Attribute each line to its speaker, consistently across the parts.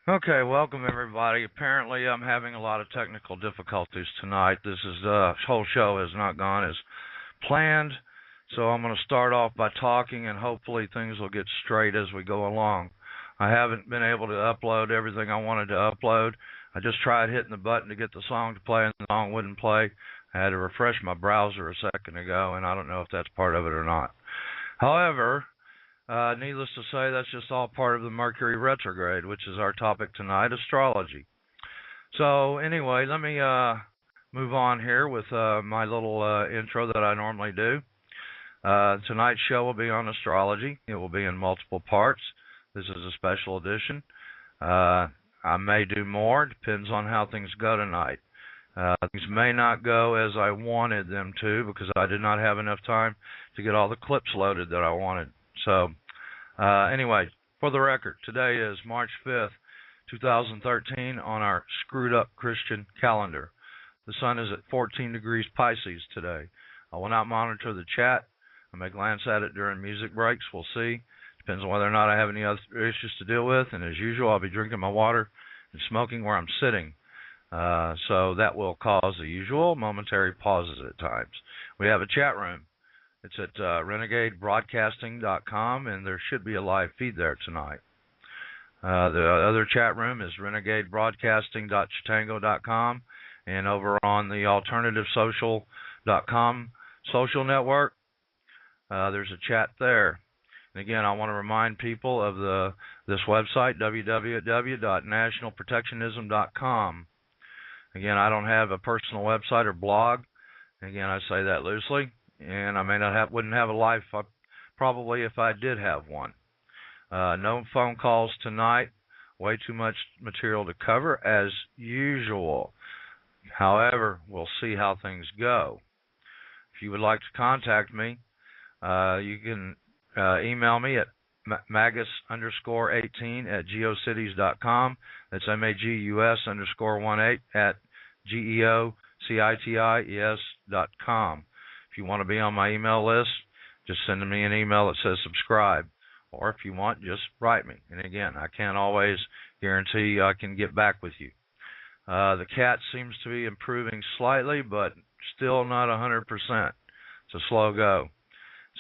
Speaker 1: Okay, welcome everybody. Apparently, I'm having a lot of technical difficulties tonight. Whole show has not gone as planned, so I'm going to start off by talking, and hopefully things will get straight as we go along. I haven't been able to upload everything I wanted to upload. I just tried hitting the button to get the song to play, and the song wouldn't play. I had to refresh my browser a second ago, and I don't know if that's part of it or not. However, needless to say, that's just all part of the Mercury retrograde, which is our topic tonight, astrology. So anyway, let me move on here with my little intro that I normally do. Tonight's show will be on astrology. It will be in multiple parts. This is a special edition. I may do more. Depends on how things go tonight. Things may not go as I wanted them to because I did not have enough time to get all the clips loaded that I wanted. So, anyway, for the record, today is March 5th, 2013 on our screwed up Christian calendar. The sun is at 14 degrees Pisces today. I will not monitor the chat. I may glance at it during music breaks. We'll see. Depends on whether or not I have any other issues to deal with. And as usual, I'll be drinking my water and smoking where I'm sitting. So that will cause the usual momentary pauses at times. We have a chat room. It's at renegadebroadcasting.com, and there should be a live feed there tonight. The other chat room is renegadebroadcasting.chatango.com, and over on the alternativesocial.com social network, there's a chat there. And again, I want to remind people of this website, www.nationalprotectionism.com. Again, I don't have a personal website or blog. Again, I say that loosely. And I wouldn't have a live probably if I did have one. No phone calls tonight. Way too much material to cover as usual. However, we'll see how things go. If you would like to contact me, you can email me at magus_18@geocities.com. That's magus_18@geocities.com. If you want to be on my email list, just send me an email that says subscribe. Or if you want, just write me. And again, I can't always guarantee I can get back with you. The cat seems to be improving slightly, but still not 100%. It's a slow go.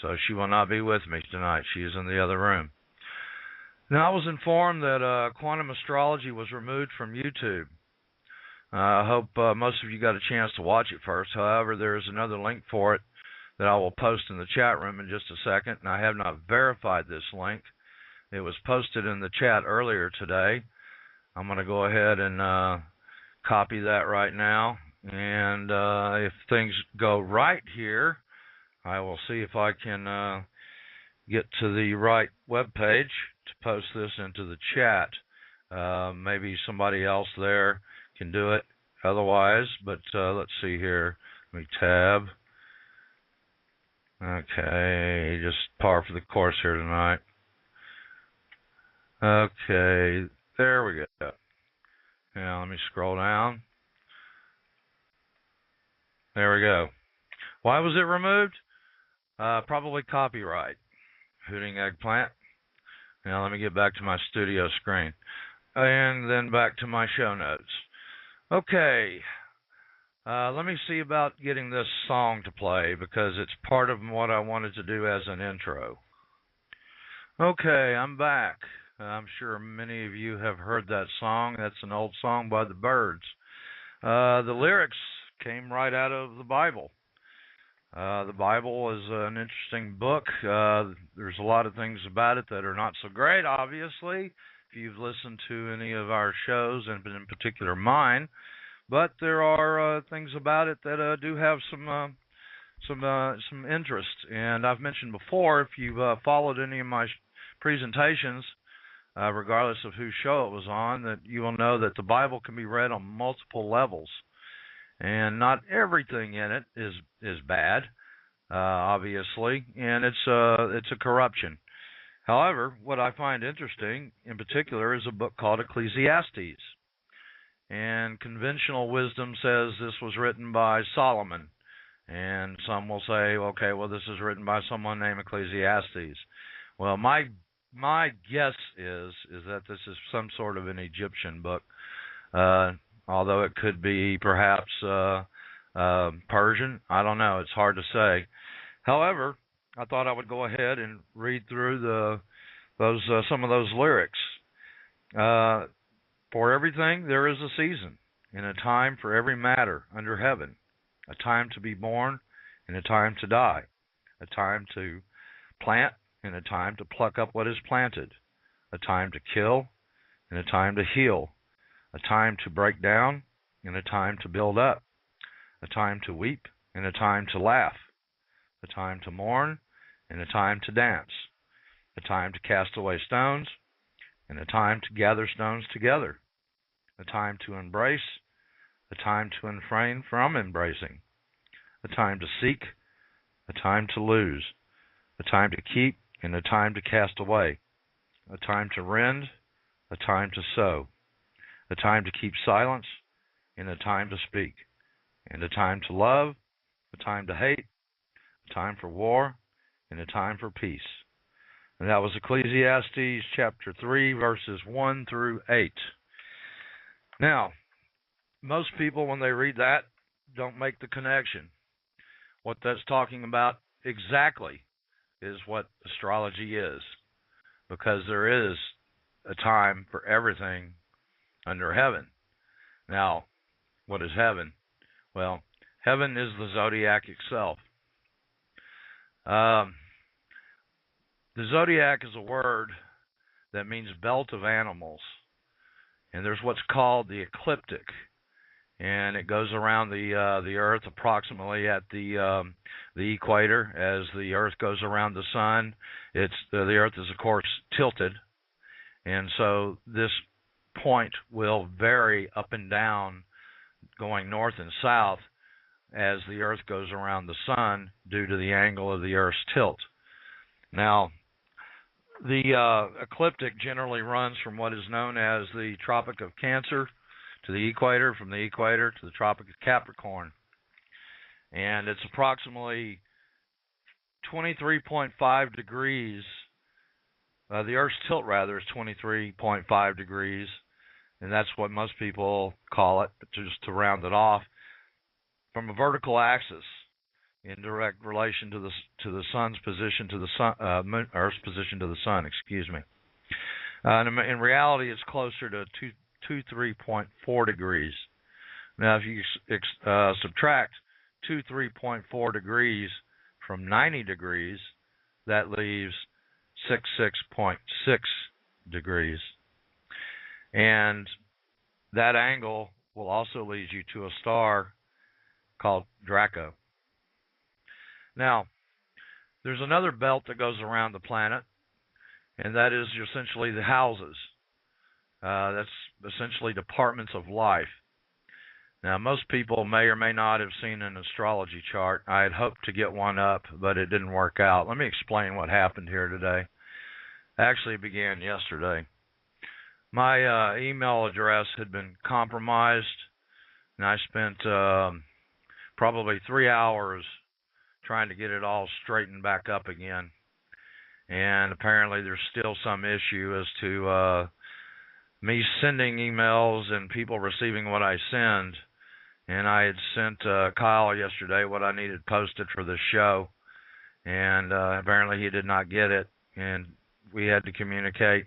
Speaker 1: So she will not be with me tonight. She is in the other room. Now, I was informed that quantum astrology was removed from YouTube. I hope most of you got a chance to watch it first. However, there is another link for it that I will post in the chat room in just a second. And I have not verified this link. It was posted in the chat earlier today. I'm going to go ahead and copy that right now. And if things go right here, I will see if I can get to the right web page to post this into the chat. Maybe somebody else there can do it otherwise, but let's see here. Let me tab. Okay, just par for the course here tonight. Okay, there we go. Now let me scroll down. There we go. Why was it removed? Probably copyright. Hooting eggplant. Now let me get back to my studio screen. And then back to my show notes. Okay, let me see about getting this song to play because it's part of what I wanted to do as an intro. Okay, I'm back. I'm sure many of you have heard that song. That's an old song by the Byrds. The lyrics came right out of the Bible. The Bible is an interesting book. There's a lot of things about it that are not so great, obviously, if you've listened to any of our shows, and in particular mine. But there are things about it that do have some interest. And I've mentioned before, if you've followed any of my presentations, regardless of whose show it was on, that you will know that the Bible can be read on multiple levels. And not everything in it is bad, obviously, and it's a corruption. However, what I find interesting in particular is a book called Ecclesiastes. And conventional wisdom says this was written by Solomon. And some will say, okay, well, this is written by someone named Ecclesiastes. Well, my My guess is that this is some sort of an Egyptian book, uh, although it could be perhaps Persian. I don't know. It's hard to say. However, I thought I would go ahead and read through the those some of those lyrics. Uh, for everything there is a season, and a time for every matter under heaven, a time to be born, and a time to die, a time to plant, and a time to pluck up what is planted, a time to kill, and a time to heal, a time to break down, and a time to build up, a time to weep, and a time to laugh, a time to mourn, and a time to dance, a time to cast away stones, and a time to gather stones together, a time to embrace, a time to refrain from embracing, a time to seek, a time to lose, a time to keep, and a time to cast away, a time to rend, a time to sow, a time to keep silence, and a time to speak, and a time to love, a time to hate, a time for war, and a time for peace. And that was Ecclesiastes chapter 3, verses 1 through 8. Now, most people, when they read that, don't make the connection. What that's talking about exactly is what astrology is, because there is a time for everything under heaven. Now, what is heaven? Well, heaven is the zodiac itself. Um, the zodiac is a word that means belt of animals, and there's what's called the ecliptic, and it goes around the Earth approximately at the equator. As the Earth goes around the sun, the Earth is of course tilted, and so this point will vary up and down, going north and south as the Earth goes around the sun due to the angle of the Earth's tilt. Now, the ecliptic generally runs from what is known as the Tropic of Cancer to the equator, from the equator to the Tropic of Capricorn. And it's approximately 23.5 degrees. The Earth's tilt, rather, is 23.5 degrees, and that's what most people call it, just to round it off, from a vertical axis in direct relation to the sun's position to the sun, Earth's position to the sun. Excuse me. In reality, it's closer to 23.4 degrees. Now, if you subtract 23.4 degrees from 90 degrees, that leaves 66.6 degrees. And that angle will also lead you to a star called Draco. Now, there's another belt that goes around the planet, and that is essentially the houses. That's essentially departments of life. Now, most people may or may not have seen an astrology chart. I had hoped to get one up, but it didn't work out. Let me explain what happened here today. Actually, it began yesterday. My email address had been compromised, and I spent probably 3 hours trying to get it all straightened back up again. And apparently there's still some issue as to me sending emails and people receiving what I send. And I had sent Kyle yesterday what I needed posted for this show, and apparently he did not get it, and we had to communicate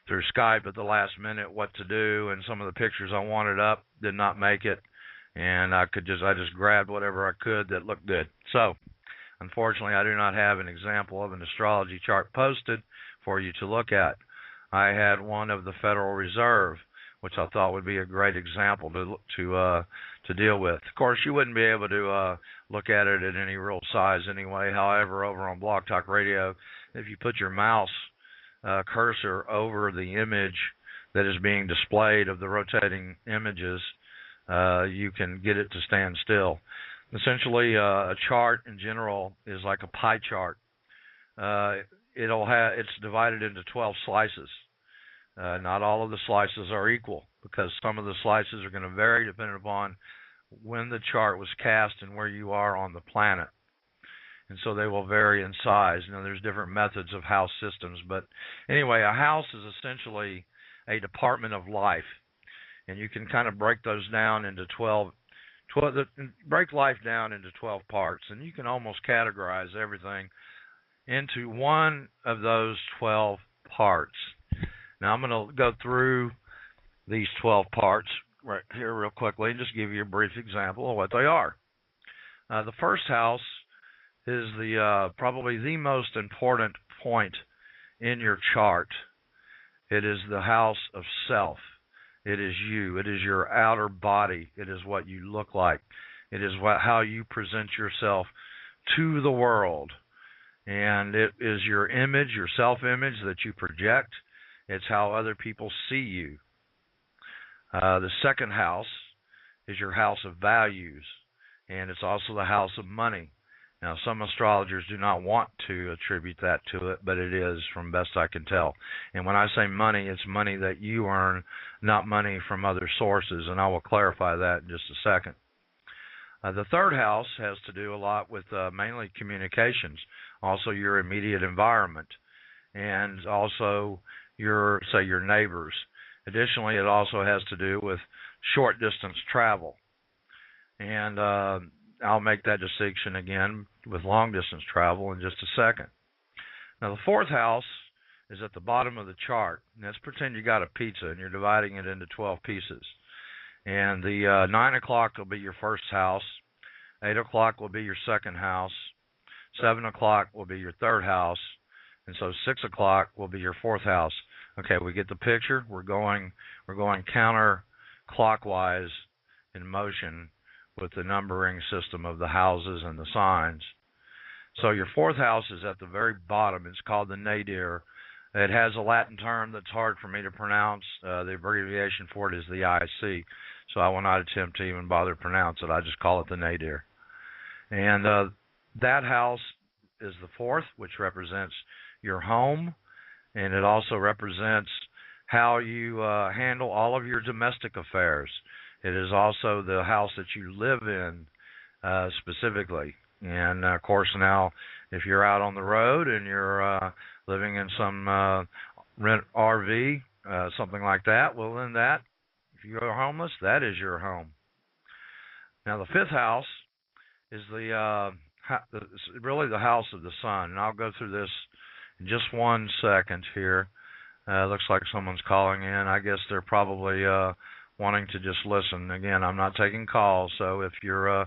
Speaker 1: through Skype at the last minute what to do, and some of the pictures I wanted up did not make it, and I just grabbed whatever I could that looked good. So, unfortunately, I do not have an example of an astrology chart posted for you to look at. I had one of the Federal Reserve, which I thought would be a great example to deal with. Of course, you wouldn't be able to look at it at any real size anyway. However, over on Blog Talk Radio, if you put your mouse cursor over the image that is being displayed of the rotating images, you can get it to stand still. Essentially, a chart in general is like a pie chart. It's divided into 12 slices. Not all of the slices are equal, because some of the slices are going to vary depending upon when the chart was cast and where you are on the planet. and so they will vary in size. There's different methods of house systems, but anyway, a house is essentially a department of life, and you can kind of break those down into 12 break life down into 12 parts, and you can almost categorize everything into one of those 12 parts. Now I'm going to go through these 12 parts right here real quickly and just give you a brief example of what they are. The first house is the probably the most important point in your chart. It is the house of self. It is you. It is your outer body. It is what you look like. It is how you present yourself to the world. And it is your image, your self-image that you project. It's how other people see you. The second house is your house of values, and it's also the house of money. Now, some astrologers do not want to attribute that to it, but it is, from best I can tell. And when I say money, it's money that you earn, not money from other sources, and I will clarify that in just a second. The third house has to do a lot with mainly communications, also your immediate environment, and also your neighbors. Additionally, it also has to do with short distance travel. And I'll make that distinction again with long distance travel in just a second. Now, the fourth house is at the bottom of the chart. Let's pretend you got a pizza and you're dividing it into 12 pieces. And the 9 o'clock will be your first house. 8 o'clock will be your second house. 7 o'clock will be your third house. And so 6 o'clock will be your fourth house. Okay, we get the picture. We're going counterclockwise in motion with the numbering system of the houses and the signs. So your fourth house is at the very bottom. It's called the nadir. It has a Latin term that's hard for me to pronounce. The abbreviation for it is the IC. So I will not attempt to even bother to pronounce it. I just call it the nadir. And that house is the fourth, which represents your home. And it also represents how you handle all of your domestic affairs. It is also the house that you live in specifically. And, of course, now if you're out on the road and you're living in some rent RV, something like that, well, then that, if you're homeless, that is your home. Now, the fifth house is really the house of the sun. And I'll go through this in just 1 second here. Looks like someone's calling in. I guess they're probably wanting to just listen. Again, I'm not taking calls, so if you're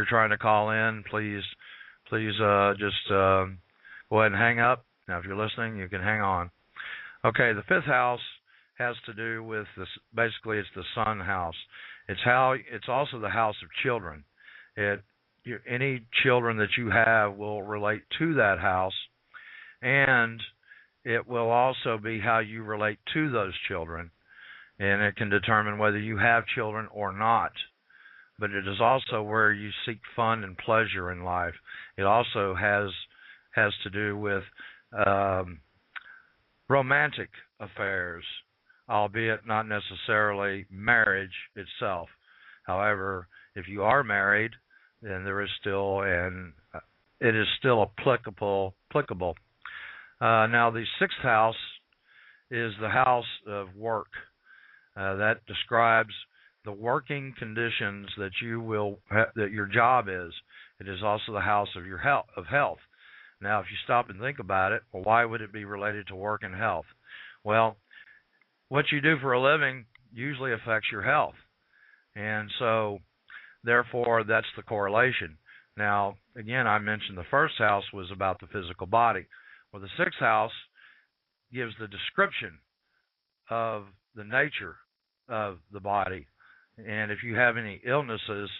Speaker 1: trying to call in, please just go ahead and hang up. Now, if you're listening, you can hang on. Okay, the fifth house has to do with this. Basically, it's the sun house. It's also the house of children. Any children that you have will relate to that house, and it will also be how you relate to those children. And it can determine whether you have children or not. But it is also where you seek fun and pleasure in life. It also has to do with romantic affairs, albeit not necessarily marriage itself. However, if you are married, then there is still it is still applicable. Now, the sixth house is the house of work. That describes the working conditions that that your job is. It is also the house of your health. Now, if you stop and think about it, well, why would it be related to work and health? Well, what you do for a living usually affects your health, and so therefore that's the correlation. Now, again, I mentioned the first house was about the physical body. Well, the sixth house gives the description of the nature of the body, and if you have any illnesses,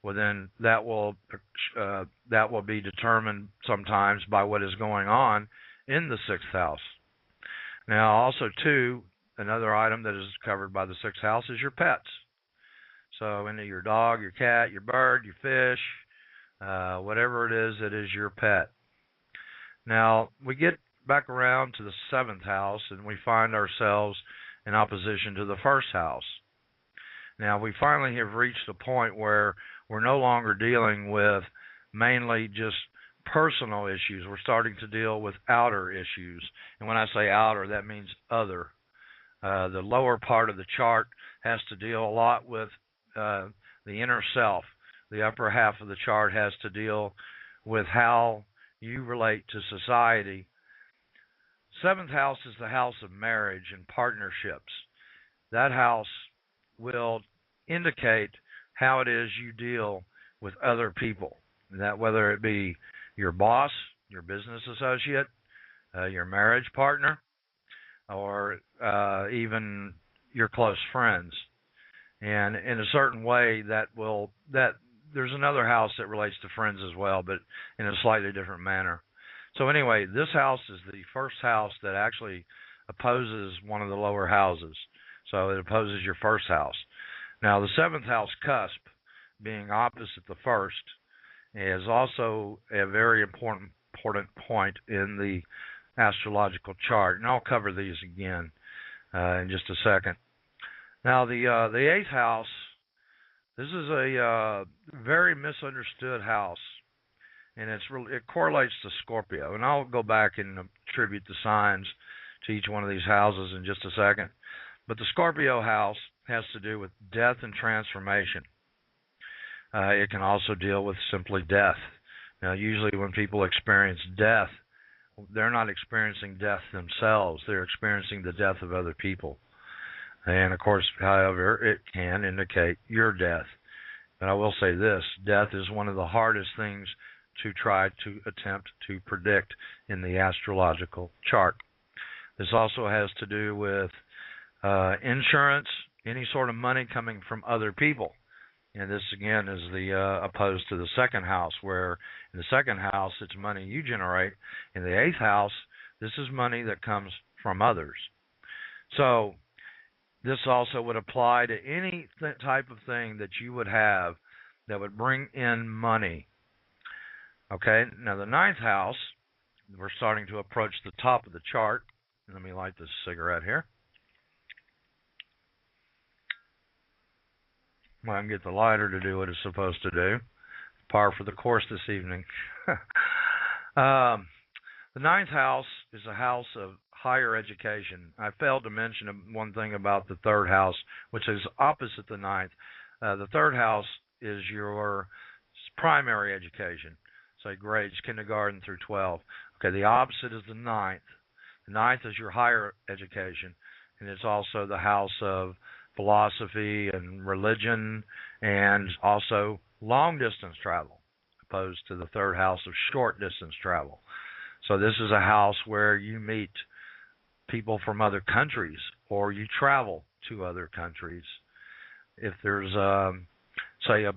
Speaker 1: well, then that will be determined sometimes by what is going on in the sixth house. Now, also too, another item that is covered by the sixth house is your pets. So, into your dog, your cat, your bird, your fish, whatever it is your pet. Now, we get back around to the seventh house, and we find ourselves in opposition to the first house. Now, we finally have reached a point where we're no longer dealing with mainly just personal issues. We're starting to deal with outer issues. And when I say outer, that means other. The lower part of the chart has to deal a lot with the inner self. The upper half of the chart has to deal with how you relate to society. Seventh house is the house of marriage and partnerships. That house will indicate how it is you deal with other people. That whether it be your boss, your business associate, your marriage partner, or even your close friends. And in a certain way, that there's another house that relates to friends as well, but in a slightly different manner. So anyway, this house is the first house that actually opposes one of the lower houses. So it opposes your first house. Now, the seventh house cusp, being opposite the first, is also a very important point in the astrological chart. And I'll cover these again in just a second. Now, the eighth house, this is a very misunderstood house. And it correlates to Scorpio. And I'll go back and attribute the signs to each one of these houses in just a second. But the Scorpio house has to do with death and transformation. It can also deal with simply death. Now, usually when people experience death, they're not experiencing death themselves. They're experiencing the death of other people. And, of course, however, it can indicate your death. But I will say this, death is one of the hardest things to try to attempt to predict in the astrological chart. This also has to do with insurance, any sort of money coming from other people. And this, again, is the opposed to the second house, where in the second house, it's money you generate. In the eighth house, this is money that comes from others. So this also would apply to any type of thing that you would have that would bring in money. Okay, now the ninth house, we're starting to approach the top of the chart. Let me light this cigarette here. Well, I can get the lighter to do what it's supposed to do. Par for the course this evening. The ninth house is a house of higher education. I failed to mention one thing about the third house, which is opposite the ninth. The third house is your primary education. Say grades kindergarten through 12. Okay, the opposite is the ninth. The ninth is your higher education, and it's also the house of philosophy and religion, and also long distance travel, opposed to the third house of short distance travel. So this is a house where you meet people from other countries, or you travel to other countries. If there's, say, a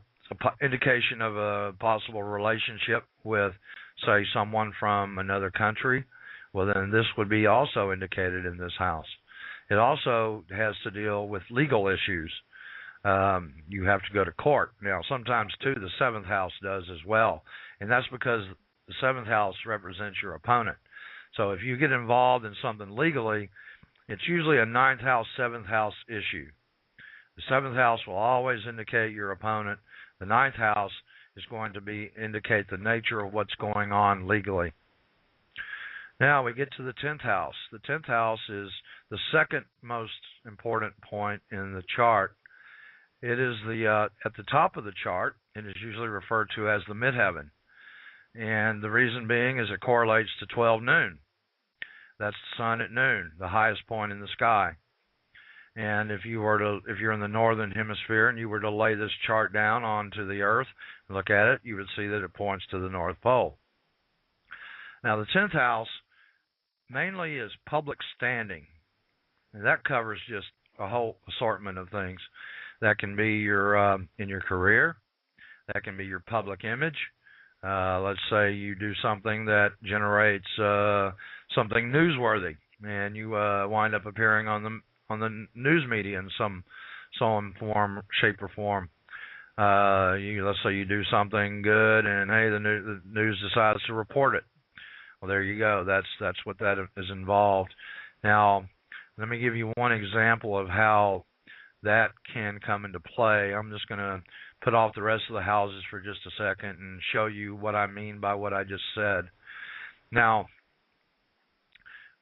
Speaker 1: indication of a possible relationship with, say, someone from another country, well, then this would be also indicated in this house. It also has to deal with legal issues. You have to go to court. Now, sometimes, too, the seventh house does as well, and that's because the seventh house represents your opponent. So if you get involved in something legally, it's usually a ninth house, seventh house issue. The seventh house will always indicate your opponent. The ninth house is going to indicate the nature of what's going on legally. Now we get to the 10th house. The 10th house is the second most important point in the chart. It is at the top of the chart. It is usually referred to as the midheaven. And the reason being is it correlates to 12 noon. That's the sun at noon, the highest point in the sky. And if you're in the northern hemisphere and you were to lay this chart down onto the earth and look at it, you would see that it points to the North Pole. Now the 10th house mainly is public standing. And that covers just a whole assortment of things. That can be your in your career. That can be your public image. Let's say you do something that generates something newsworthy, and you wind up appearing on the news media in some form, shape, or form. Let's say you do something good, and hey, the news decides to report it. Well, there you go. That's what that is involved. Now, let me give you one example of how that can come into play. I'm just going to put off the rest of the houses for just a second and show you what I mean by what I just said. Now,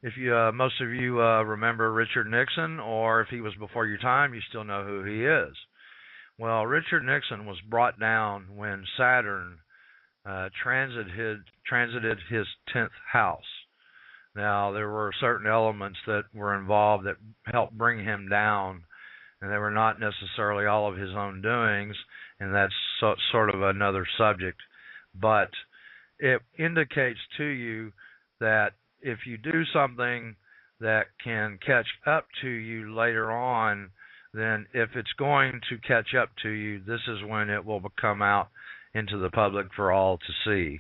Speaker 1: if you most of you remember Richard Nixon, or if he was before your time, you still know who he is. Well, Richard Nixon was brought down when Saturn transited his 10th house. Now, there were certain elements that were involved that helped bring him down, and they were not necessarily all of his own doings, and that's sort of another subject. But it indicates to you that if you do something that can catch up to you later on, then if it's going to catch up to you, this is when it will come out into the public for all to see.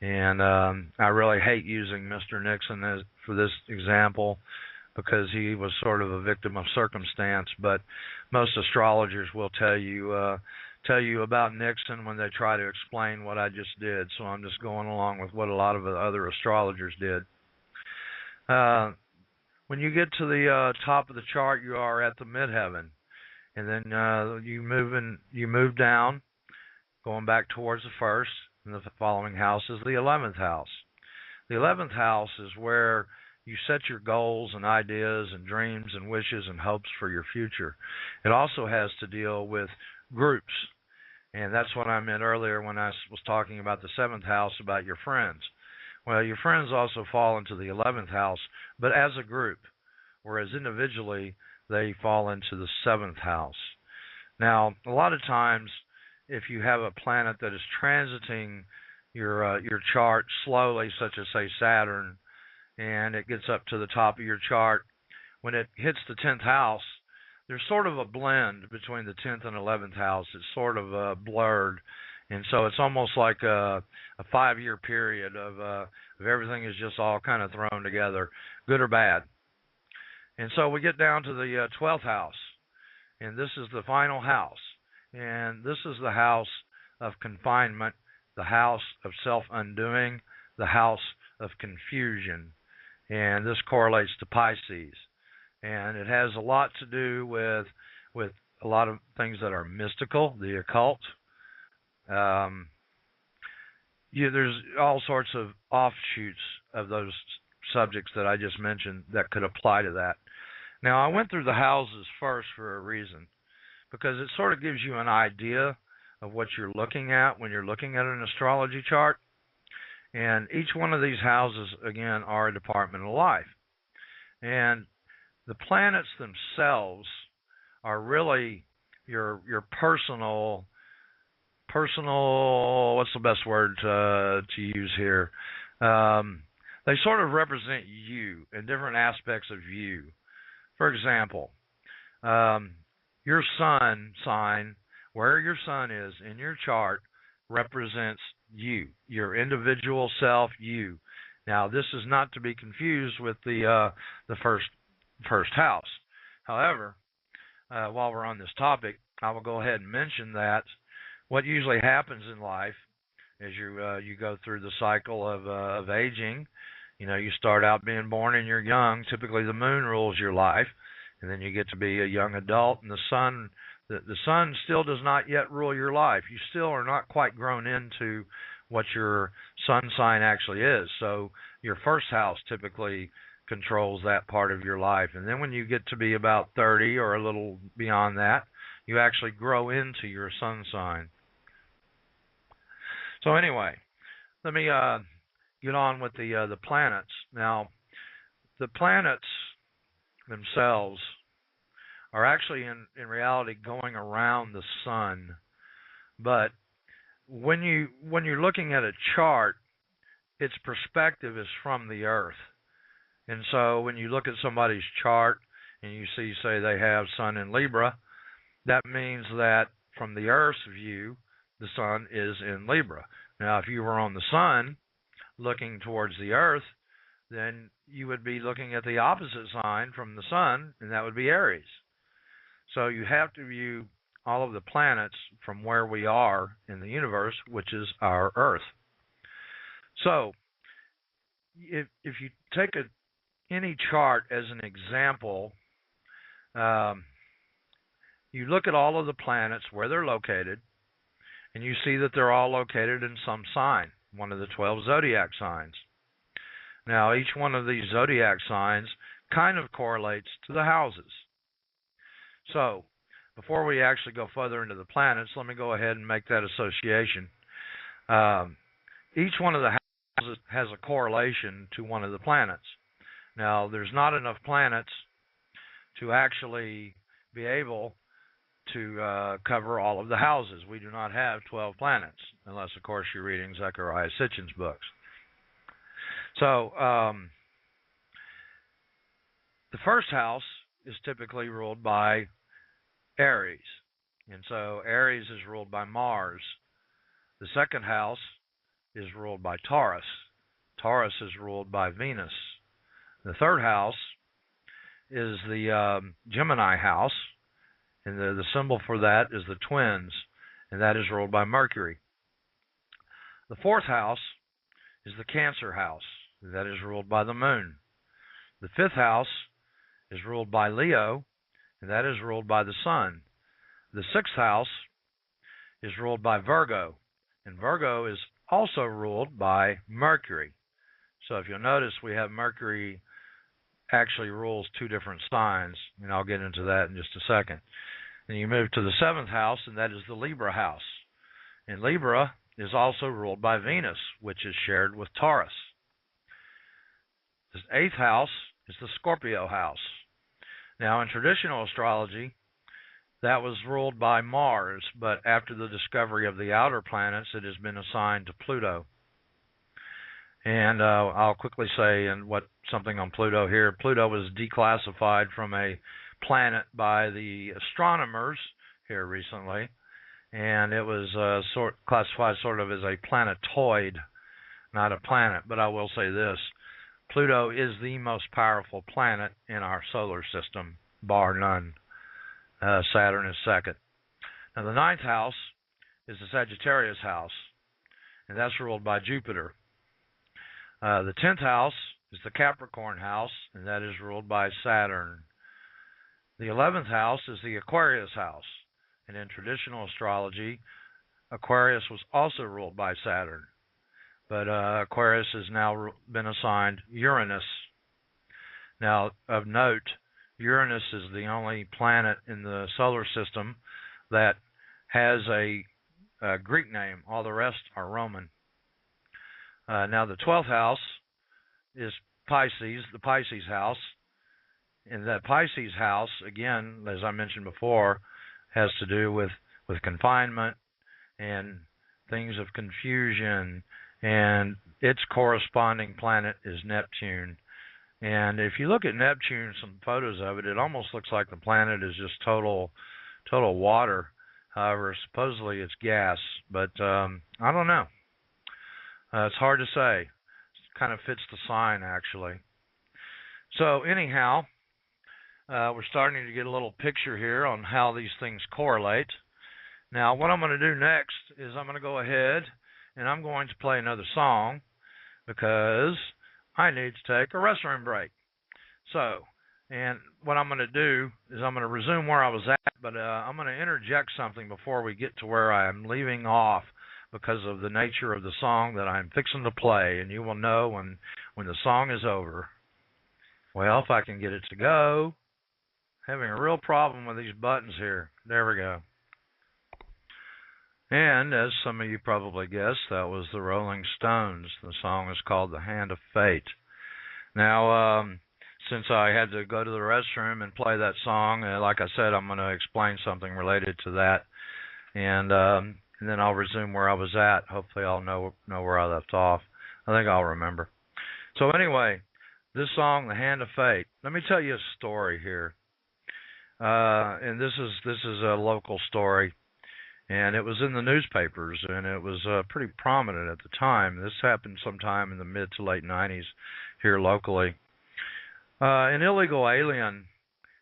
Speaker 1: And I really hate using Mr. Nixon for this example, because he was sort of a victim of circumstance. But most astrologers will tell you about Nixon when they try to explain what I just did. So I'm just going along with what a lot of the other astrologers did. When you get to the top of the chart, you are at the midheaven, and then you move down, going back towards the first, and the following house is the 11th house. The 11th house is where you set your goals and ideas and dreams and wishes and hopes for your future. It also has to deal with groups, and that's what I meant earlier when I was talking about the 7th house, about your friends. Well, your friends also fall into the 11th house, but as a group, whereas individually they fall into the 7th house. Now, a lot of times, if you have a planet that is transiting your chart slowly, such as, say, Saturn, and it gets up to the top of your chart, when it hits the 10th house, there's sort of a blend between the 10th and 11th house. It's sort of blurred, and so it's almost like a 5-year period of everything is just all kind of thrown together, good or bad. And so we get down to the 12th house, and this is the final house. And this is the house of confinement, the house of self-undoing, the house of confusion. And this correlates to Pisces. And it has a lot to do with a lot of things that are mystical, the occult. There's all sorts of offshoots of those subjects that I just mentioned that could apply to that. Now, I went through the houses first for a reason, because it sort of gives you an idea of what you're looking at when you're looking at an astrology chart. And each one of these houses, again, are a department of life. And the planets themselves are really your personal, what's the best word to use here? They sort of represent you in different aspects of you. For example, your sun sign, where your sun is in your chart, represents you, your individual self, you. Now, this is not to be confused with the first house. However, while we're on this topic, I will go ahead and mention that what usually happens in life is you go through the cycle of aging. You know, you start out being born and you're young. Typically, the moon rules your life, and then you get to be a young adult, and the sun still does not yet rule your life. You still are not quite grown into what your sun sign actually is. So your first house typically controls that part of your life. And then when you get to be about 30 or a little beyond that, you actually grow into your sun sign. So anyway, let me get on with the planets. Now, the planets themselves are actually in reality going around the sun. But when you're looking at a chart, its perspective is from the Earth. And so when you look at somebody's chart and you see, say, they have Sun in Libra, that means that from the Earth's view, the Sun is in Libra. Now, if you were on the Sun looking towards the Earth, then you would be looking at the opposite sign from the Sun, and that would be Aries. So you have to view all of the planets from where we are in the universe, which is our Earth. So if you take any chart as an example, you look at all of the planets, where they're located, and you see that they're all located in some sign, one of the 12 zodiac signs. Now, each one of these zodiac signs kind of correlates to the houses. So, before we actually go further into the planets, let me go ahead and make that association. Each one of the houses has a correlation to one of the planets. Now, there's not enough planets to actually be able to cover all of the houses. We do not have 12 planets, unless, of course, you're reading Zecharia Sitchin's books. So, the first house is typically ruled by Aries, and so Aries is ruled by Mars. The second house is ruled by Taurus. Taurus is ruled by Venus. The third house is the Gemini house, and the symbol for that is the twins, and that is ruled by Mercury. The fourth house is the Cancer house, and that is ruled by the moon. The fifth house is ruled by Leo, and that is ruled by the sun. The sixth house is ruled by Virgo, and Virgo is also ruled by Mercury. So if you'll notice, we have Mercury actually rules two different signs, and I'll get into that in just a second. Then you move to the seventh house, and that is the Libra house. And Libra is also ruled by Venus, which is shared with Taurus. The eighth house is the Scorpio house. Now, in traditional astrology, that was ruled by Mars, but after the discovery of the outer planets, it has been assigned to Pluto. And I'll quickly say something on Pluto here. Pluto was declassified from a planet by the astronomers here recently, and it was classified sort of as a planetoid, not a planet. But I will say this. Pluto is the most powerful planet in our solar system, bar none. Saturn is second. Now, the ninth house is the Sagittarius house, and that's ruled by Jupiter. The 10th house is the Capricorn house, and that is ruled by Saturn. The 11th house is the Aquarius house, and in traditional astrology, Aquarius was also ruled by Saturn. But Aquarius has now been assigned Uranus. Now, of note, Uranus is the only planet in the solar system that has a Greek name. All the rest are Roman. Now, the 12th house is Pisces, the Pisces house. And that Pisces house, again, as I mentioned before, has to do with confinement and things of confusion. And its corresponding planet is Neptune. And if you look at Neptune, some photos of it, it almost looks like the planet is just total water. However, supposedly it's gas, but I don't know. It's hard to say. It kind of fits the sign, actually. So anyhow, we're starting to get a little picture here on how these things correlate. Now, what I'm going to do next is I'm going to go ahead and I'm going to play another song because I need to take a restroom break. So, and what I'm going to do is I'm going to resume where I was at, but I'm going to interject something before we get to where I am leaving off because of the nature of the song that I'm fixing to play, and you will know when the song is over. Well, if I can get it to go. Having a real problem with these buttons here. There we go. And as some of you probably guessed, that was the Rolling Stones. The song is called The Hand of Fate. Now, since I had to go to the restroom and play that song, like I said, I'm going to explain something related to that. And then I'll resume where I was at. Hopefully I'll know where I left off. I think I'll remember. So anyway, this song, The Hand of Fate. Let me tell you a story here. And this is a local story. And it was in the newspapers, and it was pretty prominent at the time. This happened sometime in the mid to late 90s here locally. An illegal alien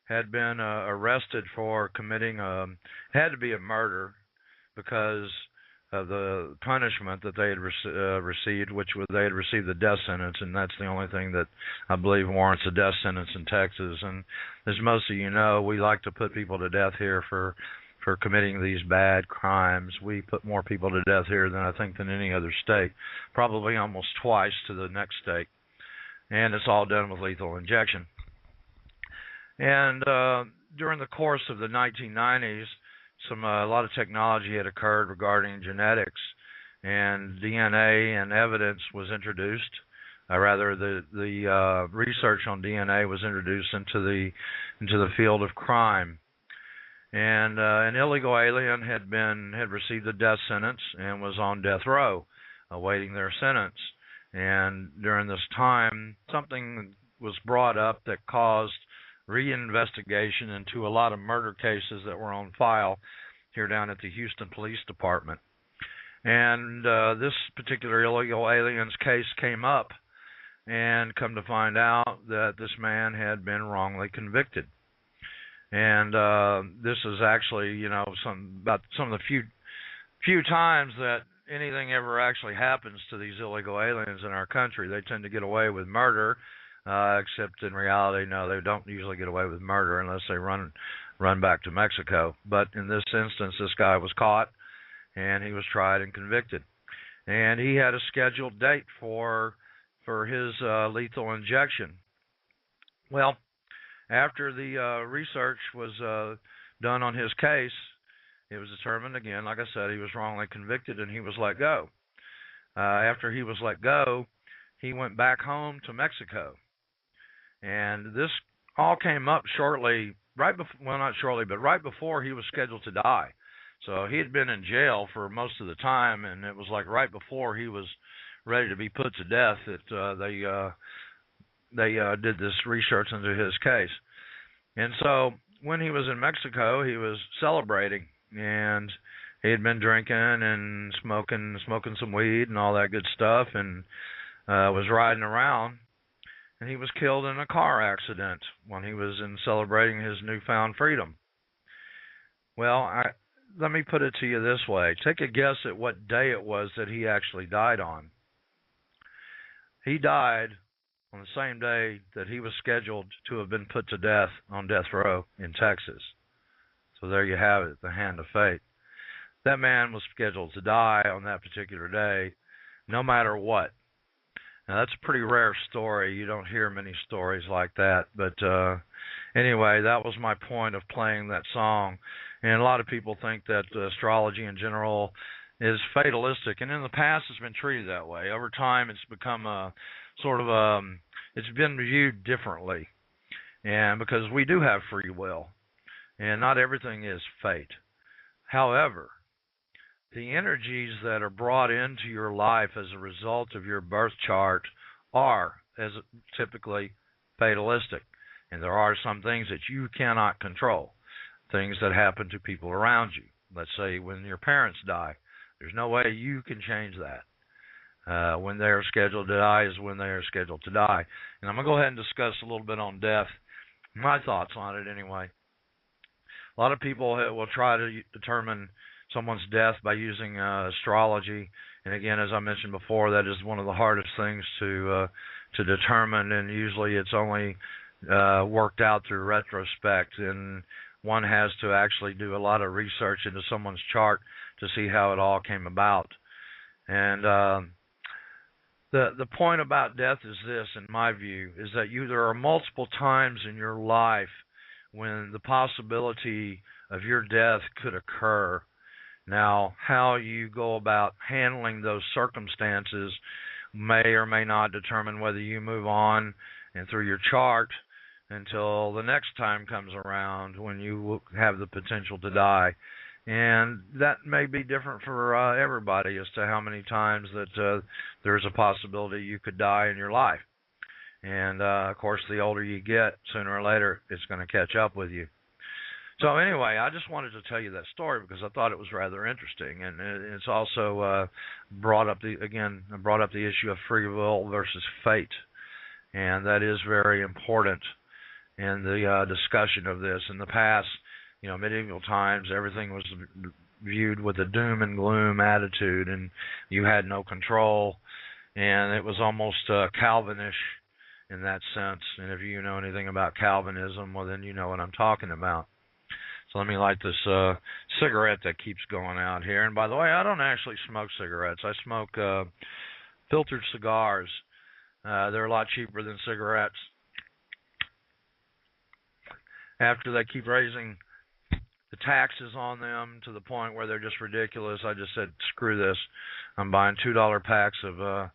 Speaker 1: had been arrested for committing, it had to be a murder, because of the punishment that they had received, which was they had received the death sentence, and that's the only thing that I believe warrants a death sentence in Texas. And as most of you know, we like to put people to death here for committing these bad crimes. We put more people to death here than I think than any other state, probably almost twice to the next state, and it's all done with lethal injection. And during the course of the 1990s, a lot of technology had occurred regarding genetics, and DNA and evidence was introduced. The research on DNA was introduced into the field of crime. And an illegal alien had received a death sentence and was on death row, awaiting their sentence. And during this time, something was brought up that caused reinvestigation into a lot of murder cases that were on file here down at the Houston Police Department. And this particular illegal aliens case came up, and come to find out that this man had been wrongly convicted. And this is actually, some of the few times that anything ever actually happens to these illegal aliens in our country. They tend to get away with murder, except in reality, no, they don't usually get away with murder unless they run back to Mexico. But in this instance, this guy was caught, and he was tried and convicted. And he had a scheduled date for his lethal injection. Well, after the research was done on his case, it was determined, again, like I said, he was wrongly convicted, and he was let go. After he was let go, he went back home to Mexico. And this all came up right before he was scheduled to die. So he had been in jail for most of the time, and it was like right before he was ready to be put to death that they did this research into his case. And so when he was in Mexico, he was celebrating, and he had been drinking and smoking some weed and all that good stuff, and was riding around, and he was killed in a car accident when he was celebrating his newfound freedom. Well, let me put it to you this way. Take a guess at what day it was that he actually died on. He died on the same day that he was scheduled to have been put to death on death row in Texas. So there you have it, the hand of fate. That man was scheduled to die on that particular day, no matter what. Now, that's a pretty rare story. You don't hear many stories like that. But anyway, that was my point of playing that song. And a lot of people think that astrology in general is fatalistic, and in the past it's been treated that way. Over time, it's become a sort of it's been viewed differently, and because we do have free will, and not everything is fate. However, the energies that are brought into your life as a result of your birth chart are typically fatalistic, and there are some things that you cannot control, things that happen to people around you. Let's say when your parents die, there's no way you can change that. When they're scheduled to die is when they are scheduled to die. And I'm going to go ahead and discuss a little bit on death, my thoughts on it anyway. A lot of people will try to determine someone's death by using astrology. And again, as I mentioned before, that is one of the hardest things to determine, and usually it's only worked out through retrospect, and one has to actually do a lot of research into someone's chart to see how it all came about. And the point about death is this, in my view, is that there are multiple times in your life when the possibility of your death could occur. Now, how you go about handling those circumstances may or may not determine whether you move on and through your chart until the next time comes around when you have the potential to die. And that may be different for everybody as to how many times that there's a possibility you could die in your life. And, of course, the older you get, sooner or later, it's going to catch up with you. So anyway, I just wanted to tell you that story because I thought it was rather interesting. And it's also brought up the issue of free will versus fate. And that is very important in the discussion of this. In the past, medieval times, everything was viewed with a doom and gloom attitude, and you had no control, and it was almost Calvinish in that sense. And if you know anything about Calvinism, well, then you know what I'm talking about. So let me light this cigarette that keeps going out here. And by the way, I don't actually smoke cigarettes. I smoke filtered cigars. They're a lot cheaper than cigarettes. After they keep raising the taxes on them to the point where they're just ridiculous, I just said, screw this. I'm buying $2 packs of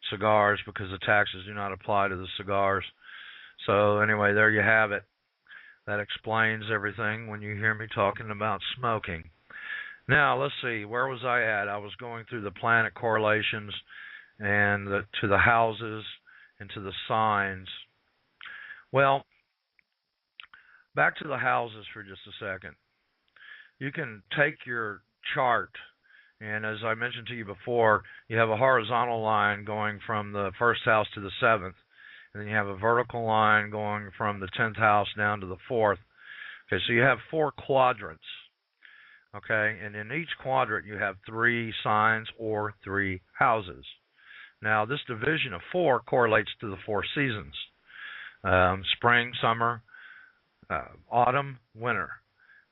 Speaker 1: cigars because the taxes do not apply to the cigars. So anyway, there you have it. That explains everything when you hear me talking about smoking. Now, let's see, where was I at? I was going through the planet correlations and to the houses and to the signs. Well, back to the houses for just a second. You can take your chart, and as I mentioned to you before, you have a horizontal line going from the first house to the seventh, and then you have a vertical line going from the 10th house down to the 4th. Okay, so you have 4 quadrants, okay, and in each quadrant you have 3 signs or 3 houses. Now, this division of 4 correlates to the 4 seasons, spring, summer, autumn, winter,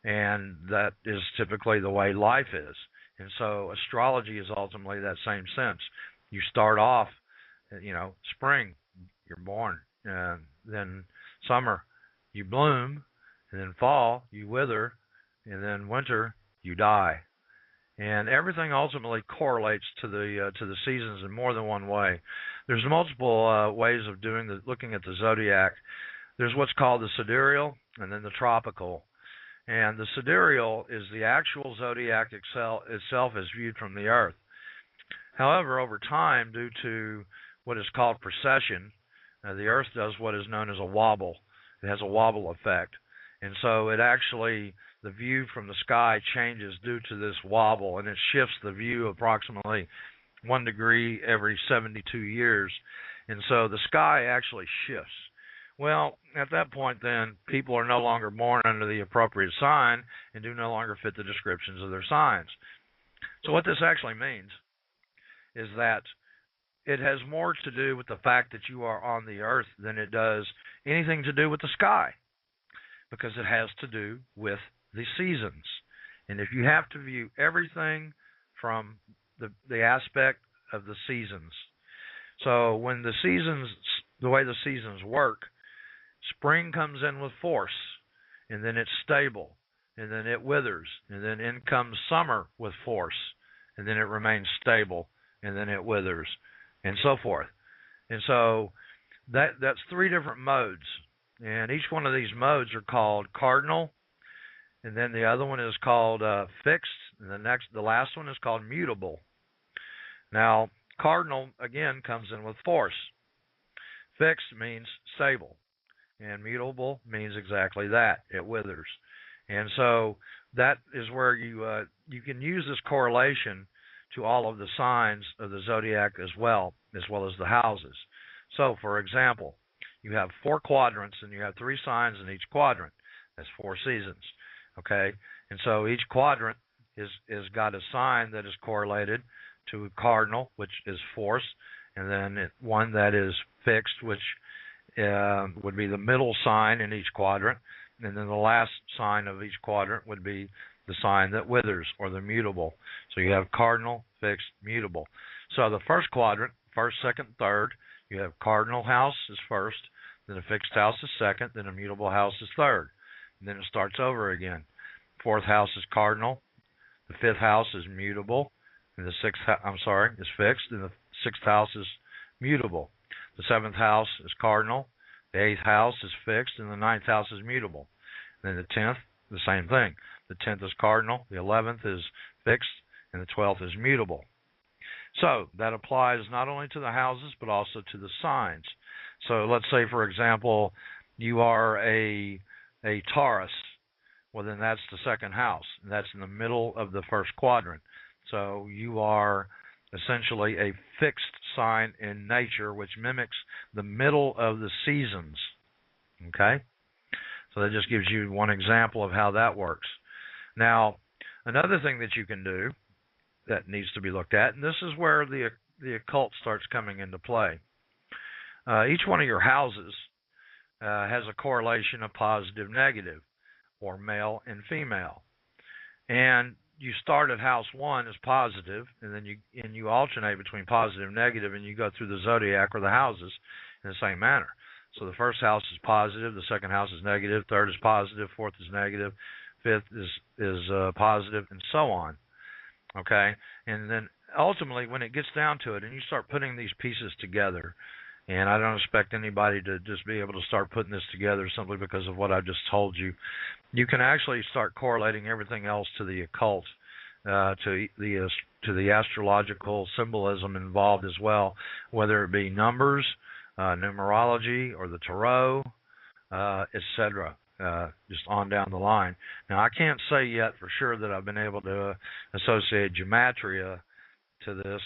Speaker 1: and that is typically the way life is. And so astrology is ultimately that same sense. You start off, spring, you're born, then summer, you bloom, and then fall, you wither, and then winter, you die. And everything ultimately correlates to the seasons in more than one way. There's multiple ways of looking at the zodiac. There's what's called the sidereal, and then the tropical. And the sidereal is the actual zodiac itself as viewed from the Earth. However, over time, due to what is called precession, the Earth does what is known as a wobble. It has a wobble effect. And so the view from the sky changes due to this wobble, and it shifts the view approximately 1 degree every 72 years. And so the sky actually shifts. Well, at that point, then, people are no longer born under the appropriate sign and do no longer fit the descriptions of their signs. So what this actually means is that it has more to do with the fact that you are on the Earth than it does anything to do with the sky, because it has to do with the seasons. And if you have to view everything from the aspect of the seasons. So when the way the seasons work, spring comes in with force, and then it's stable, and then it withers, and then in comes summer with force, and then it remains stable, and then it withers, and so forth. And so that's 3 different modes, and each one of these modes are called cardinal, and then the other one is called fixed, and the last one is called mutable. Now, cardinal, again, comes in with force. Fixed means stable. And mutable means exactly that. It withers. And so that is where you can use this correlation to all of the signs of the zodiac as well as the houses. So, for example, you have 4 quadrants, and you have 3 signs in each quadrant. That's 4 seasons. Okay? And so each quadrant is got a sign that is correlated to a cardinal, which is force, and then one that is fixed, which would be the middle sign in each quadrant, and then the last sign of each quadrant would be the sign that withers, or the mutable. So you have cardinal, fixed, mutable. So the first quadrant, first, second, third, you have cardinal house is first, then a fixed house is second, then a mutable house is third. And then it starts over again. 4th house is cardinal, the 5th house is mutable, and the 6th is fixed, and the 6th house is mutable. The 7th house is cardinal, the 8th house is fixed, and the 9th house is mutable. And then the 10th, the same thing. The 10th is cardinal, the 11th is fixed, and the 12th is mutable. So that applies not only to the houses, but also to the signs. So let's say, for example, you are a Taurus. Well, then that's the 2nd house, and that's in the middle of the first quadrant. So you are essentially a fixed sign in nature, which mimics the middle of the seasons. Okay? So that just gives you one example of how that works. Now, Another thing that you can do that needs to be looked at, and this is where the occult starts coming into play. Each one of your houses has a correlation of positive, negative, or male and female. And you start at house 1 as positive, and then you alternate between positive and negative, and you go through the zodiac or the houses in the same manner. So the first house is positive, the second house is negative, third is positive, fourth is negative, fifth is positive, and so on. Okay, and then ultimately, when it gets down to it, and you start putting these pieces together, and I don't expect anybody to just be able to start putting this together simply because of what I just told you. You can actually start correlating everything else to the occult, to the astrological symbolism involved as well, whether it be numbers, numerology, or the tarot, etc. Just on down the line. Now, I can't say yet for sure that I've been able to associate gematria to this,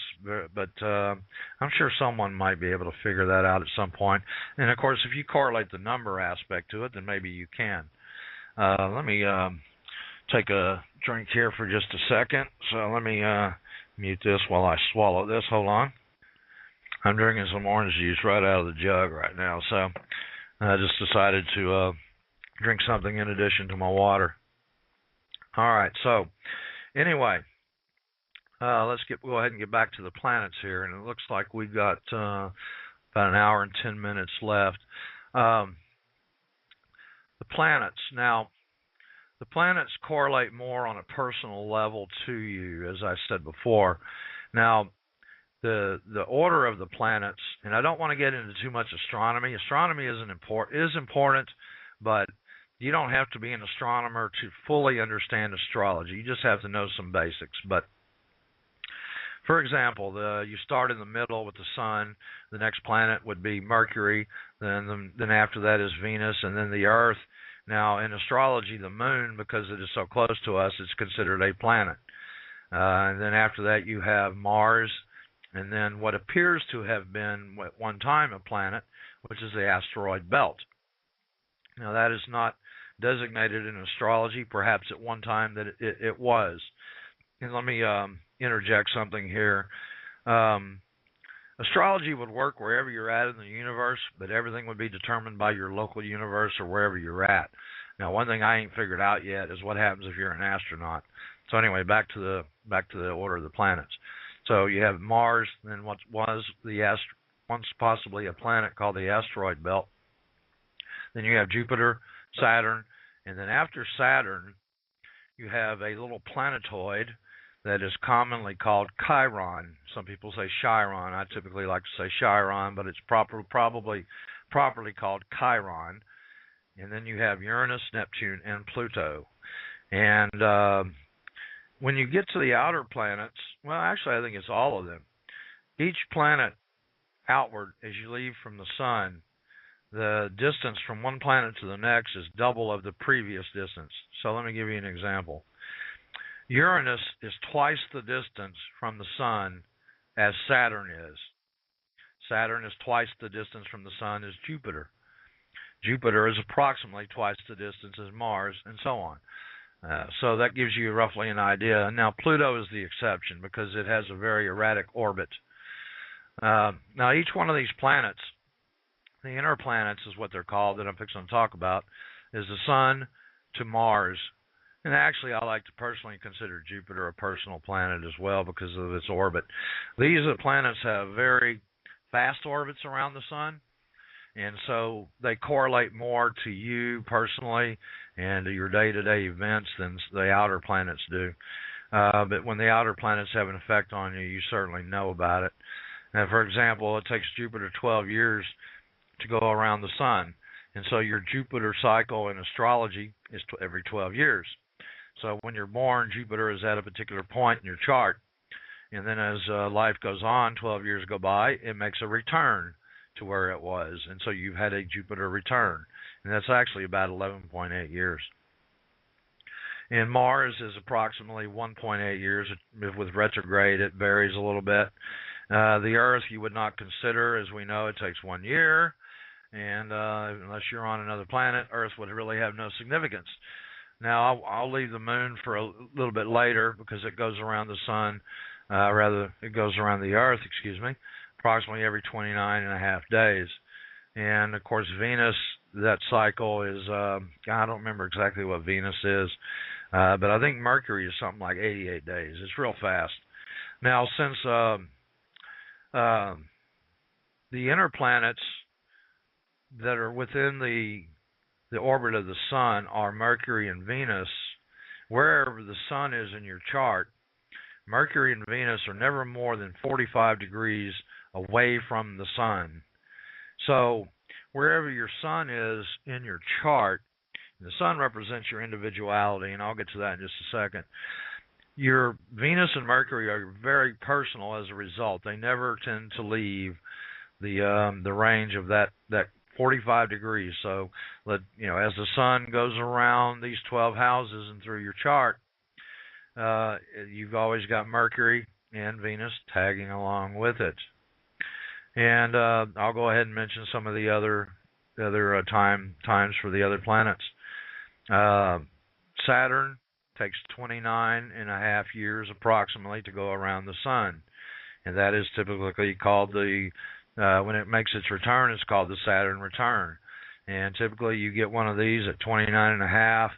Speaker 1: but I'm sure someone might be able to figure that out at some point. And of course, if you correlate the number aspect to it, then maybe you can. Let me take a drink here for just a second. So let me mute this while I swallow this. Hold on. I'm drinking some orange juice right out of the jug right now, so I just decided to drink something in addition to my water. All right, so anyway, let's go ahead and get back to the planets here, and it looks like we've got about an hour and 10 minutes left. The planets. Now, the planets correlate more on a personal level to you, as I said before. Now, the order of the planets, and I don't want to get into too much astronomy. Astronomy is important, but you don't have to be an astronomer to fully understand astrology. You just have to know some basics. But for example, you start in the middle with the sun. The next planet would be Mercury. Then after that is Venus, and then the Earth. Now, in astrology, the moon, because it is so close to us, it's considered a planet. And then after that, you have Mars, and then what appears to have been at one time a planet, which is the asteroid belt. Now, that is not designated in astrology. Perhaps at one time that it was. And let me interject something here. Astrology would work wherever you're at in the universe, but everything would be determined by your local universe or wherever you're at. Now, one thing I ain't figured out yet is what happens if you're an astronaut. So anyway, back to the order of the planets. So you have Mars, then what was once possibly a planet called the asteroid belt. Then you have Jupiter, Saturn, and then after Saturn, you have a little planetoid that is commonly called Chiron. Some people say Chiron. I typically like to say Chiron, but it's probably properly called Chiron. And then you have Uranus, Neptune, and Pluto. And when you get to the outer planets, well, actually, I think it's all of them. Each planet outward, as you leave from the sun, the distance from one planet to the next is double of the previous distance. So let me give you an example. Uranus is twice the distance from the sun as Saturn is. Saturn is twice the distance from the sun as Jupiter. Jupiter is approximately twice the distance as Mars, and so on. So that gives you roughly an idea. Now, Pluto is the exception because it has a very erratic orbit. Now, each one of these planets, the inner planets is what they're called, that I'm fixing to talk about, is the sun to Mars. And actually, I like to personally consider Jupiter a personal planet as well because of its orbit. These planets have very fast orbits around the sun, and so they correlate more to you personally and to your day-to-day events than the outer planets do. But when the outer planets have an effect on you, you certainly know about it. Now, for example, it takes Jupiter 12 years to go around the sun, and so your Jupiter cycle in astrology is every 12 years. So when you're born, Jupiter is at a particular point in your chart, and then as life goes on, 12 years go by, it makes a return to where it was, and so you've had a Jupiter return, and that's actually about 11.8 years. And Mars is approximately 1.8 years. With retrograde, it varies a little bit. The Earth you would not consider, as we know, it takes 1 year, and unless you're on another planet, Earth would really have no significance. Now, I'll leave the moon for a little bit later because it goes around the sun, it goes around the earth, excuse me, approximately every 29 and a half days. And of course, Venus, that cycle is, I don't remember exactly what Venus is, but I think Mercury is something like 88 days. It's real fast. Now, since the inner planets that are within the orbit of the sun are Mercury and Venus, wherever the sun is in your chart, Mercury and Venus are never more than 45 degrees away from the sun. So wherever your sun is in your chart, the sun represents your individuality, and I'll get to that in just a second. Your Venus and Mercury are very personal as a result. They never tend to leave the range of that 45 degrees. So, as the sun goes around these 12 houses and through your chart, you've always got Mercury and Venus tagging along with it. And I'll go ahead and mention some of the other times for the other planets. Saturn takes 29 and a half years approximately to go around the sun, and that is typically called when it makes its return, it's called the Saturn return. And typically you get one of these at 29 and a half,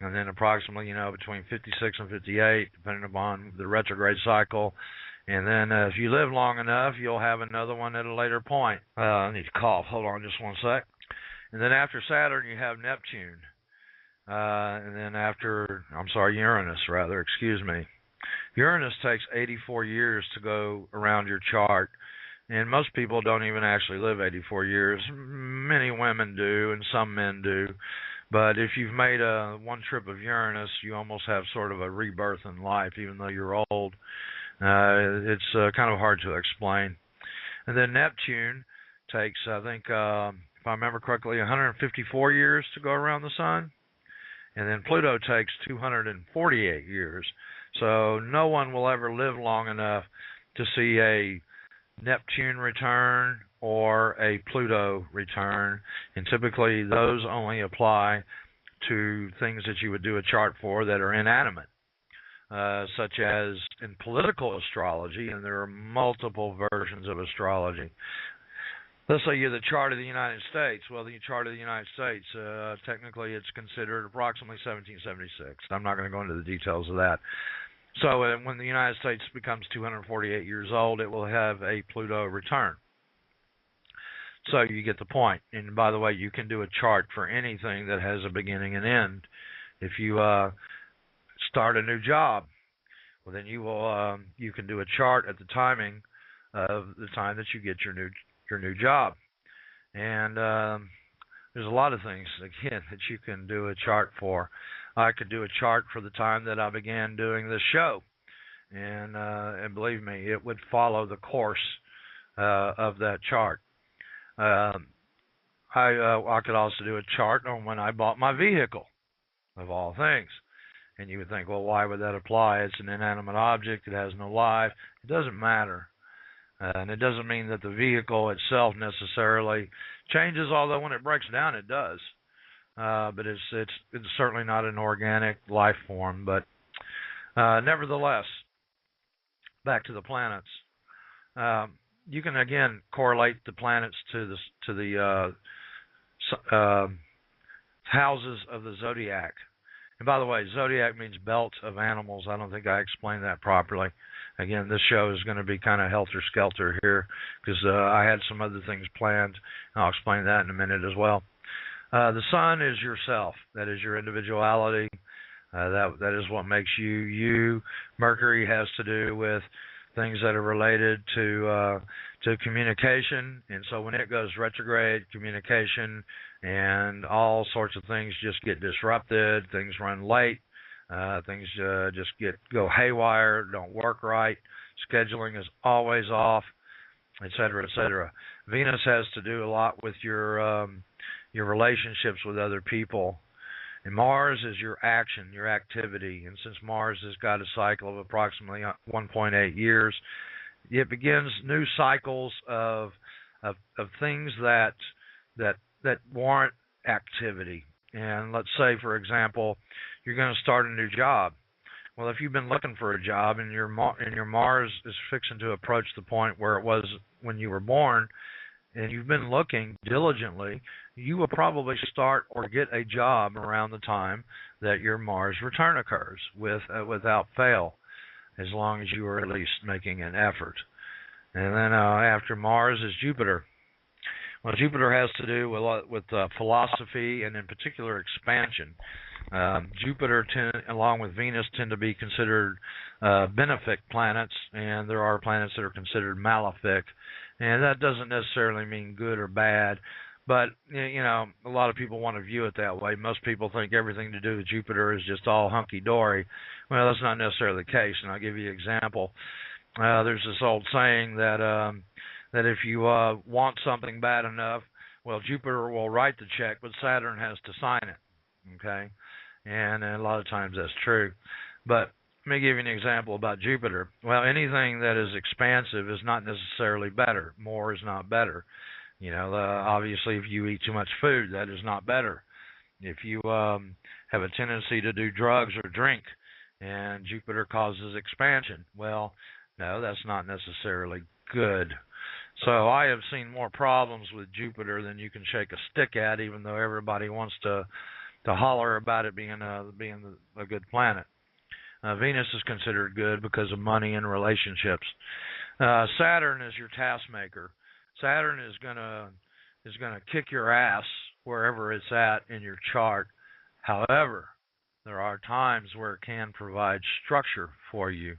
Speaker 1: and then approximately, between 56 and 58, depending upon the retrograde cycle. And then if you live long enough, you'll have another one at a later point. I need to cough. Hold on just one sec. And then after Saturn, you have Neptune. And then Uranus, rather, excuse me. Uranus takes 84 years to go around your chart. And most people don't even actually live 84 years. Many women do, and some men do. But if you've made one trip of Uranus, you almost have sort of a rebirth in life, even though you're old. It's kind of hard to explain. And then Neptune takes, I think, if I remember correctly, 154 years to go around the sun. And then Pluto takes 248 years. So no one will ever live long enough to see a Neptune return or a Pluto return, and typically those only apply to things that you would do a chart for that are inanimate, such as in political astrology, and there are multiple versions of astrology. Let's say you're the chart of the United States. Well, the chart of the United States, technically it's considered approximately 1776. I'm not going to go into the details of that. So when the United States becomes 248 years old, it will have a Pluto return. So you get the point. And by the way, you can do a chart for anything that has a beginning and end. If you start a new job, well, then you can do a chart at the timing of the time that you get your new job. And there's a lot of things, again, that you can do a chart for. I could do a chart for the time that I began doing this show, and believe me, it would follow the course of that chart. I could also do a chart on when I bought my vehicle, of all things. And you would think, well, why would that apply? It's an inanimate object. It has no life. It doesn't matter. And it doesn't mean that the vehicle itself necessarily changes, although when it breaks down, it does. But it's certainly not an organic life form. But nevertheless, back to the planets. You can again correlate the planets to the houses of the zodiac. And by the way, zodiac means belt of animals. I don't think I explained that properly. Again, this show is going to be kind of helter-skelter here because I had some other things planned. I'll explain that in a minute as well. The sun is yourself. That is your individuality. That is what makes you you. Mercury has to do with things that are related to communication, and so when it goes retrograde, communication and all sorts of things just get disrupted. Things run late. Things just go haywire. Don't work right. Scheduling is always off, etc., etc. Venus has to do a lot with your relationships with other people. And Mars is your action, your activity. And since Mars has got a cycle of approximately 1.8 years, it begins new cycles of things that warrant activity. And let's say, for example, you're going to start a new job. Well, if you've been looking for a job and your Mars is fixing to approach the point where it was when you were born, and you've been looking diligently, you will probably start or get a job around the time that your Mars return occurs, without fail, as long as you are at least making an effort. And then after Mars is Jupiter. Well, Jupiter has to do with philosophy and in particular expansion. Jupiter, along with Venus, tend to be considered benefic planets, and there are planets that are considered malefic. And that doesn't necessarily mean good or bad, but a lot of people want to view it that way. Most people think everything to do with Jupiter is just all hunky-dory. Well, that's not necessarily the case, and I'll give you an example. There's this old saying that if you want something bad enough, well, Jupiter will write the check, but Saturn has to sign it. Okay, and a lot of times that's true. But let me give you an example about Jupiter. Well, anything that is expansive is not necessarily better. More is not better. Obviously, if you eat too much food, that is not better. If you have a tendency to do drugs or drink, and Jupiter causes expansion, well, no, that's not necessarily good. So I have seen more problems with Jupiter than you can shake a stick at, even though everybody wants to holler about it being a good planet. Venus is considered good because of money and relationships. Saturn is your taskmaker. Saturn is gonna kick your ass wherever it's at in your chart. However, there are times where it can provide structure for you,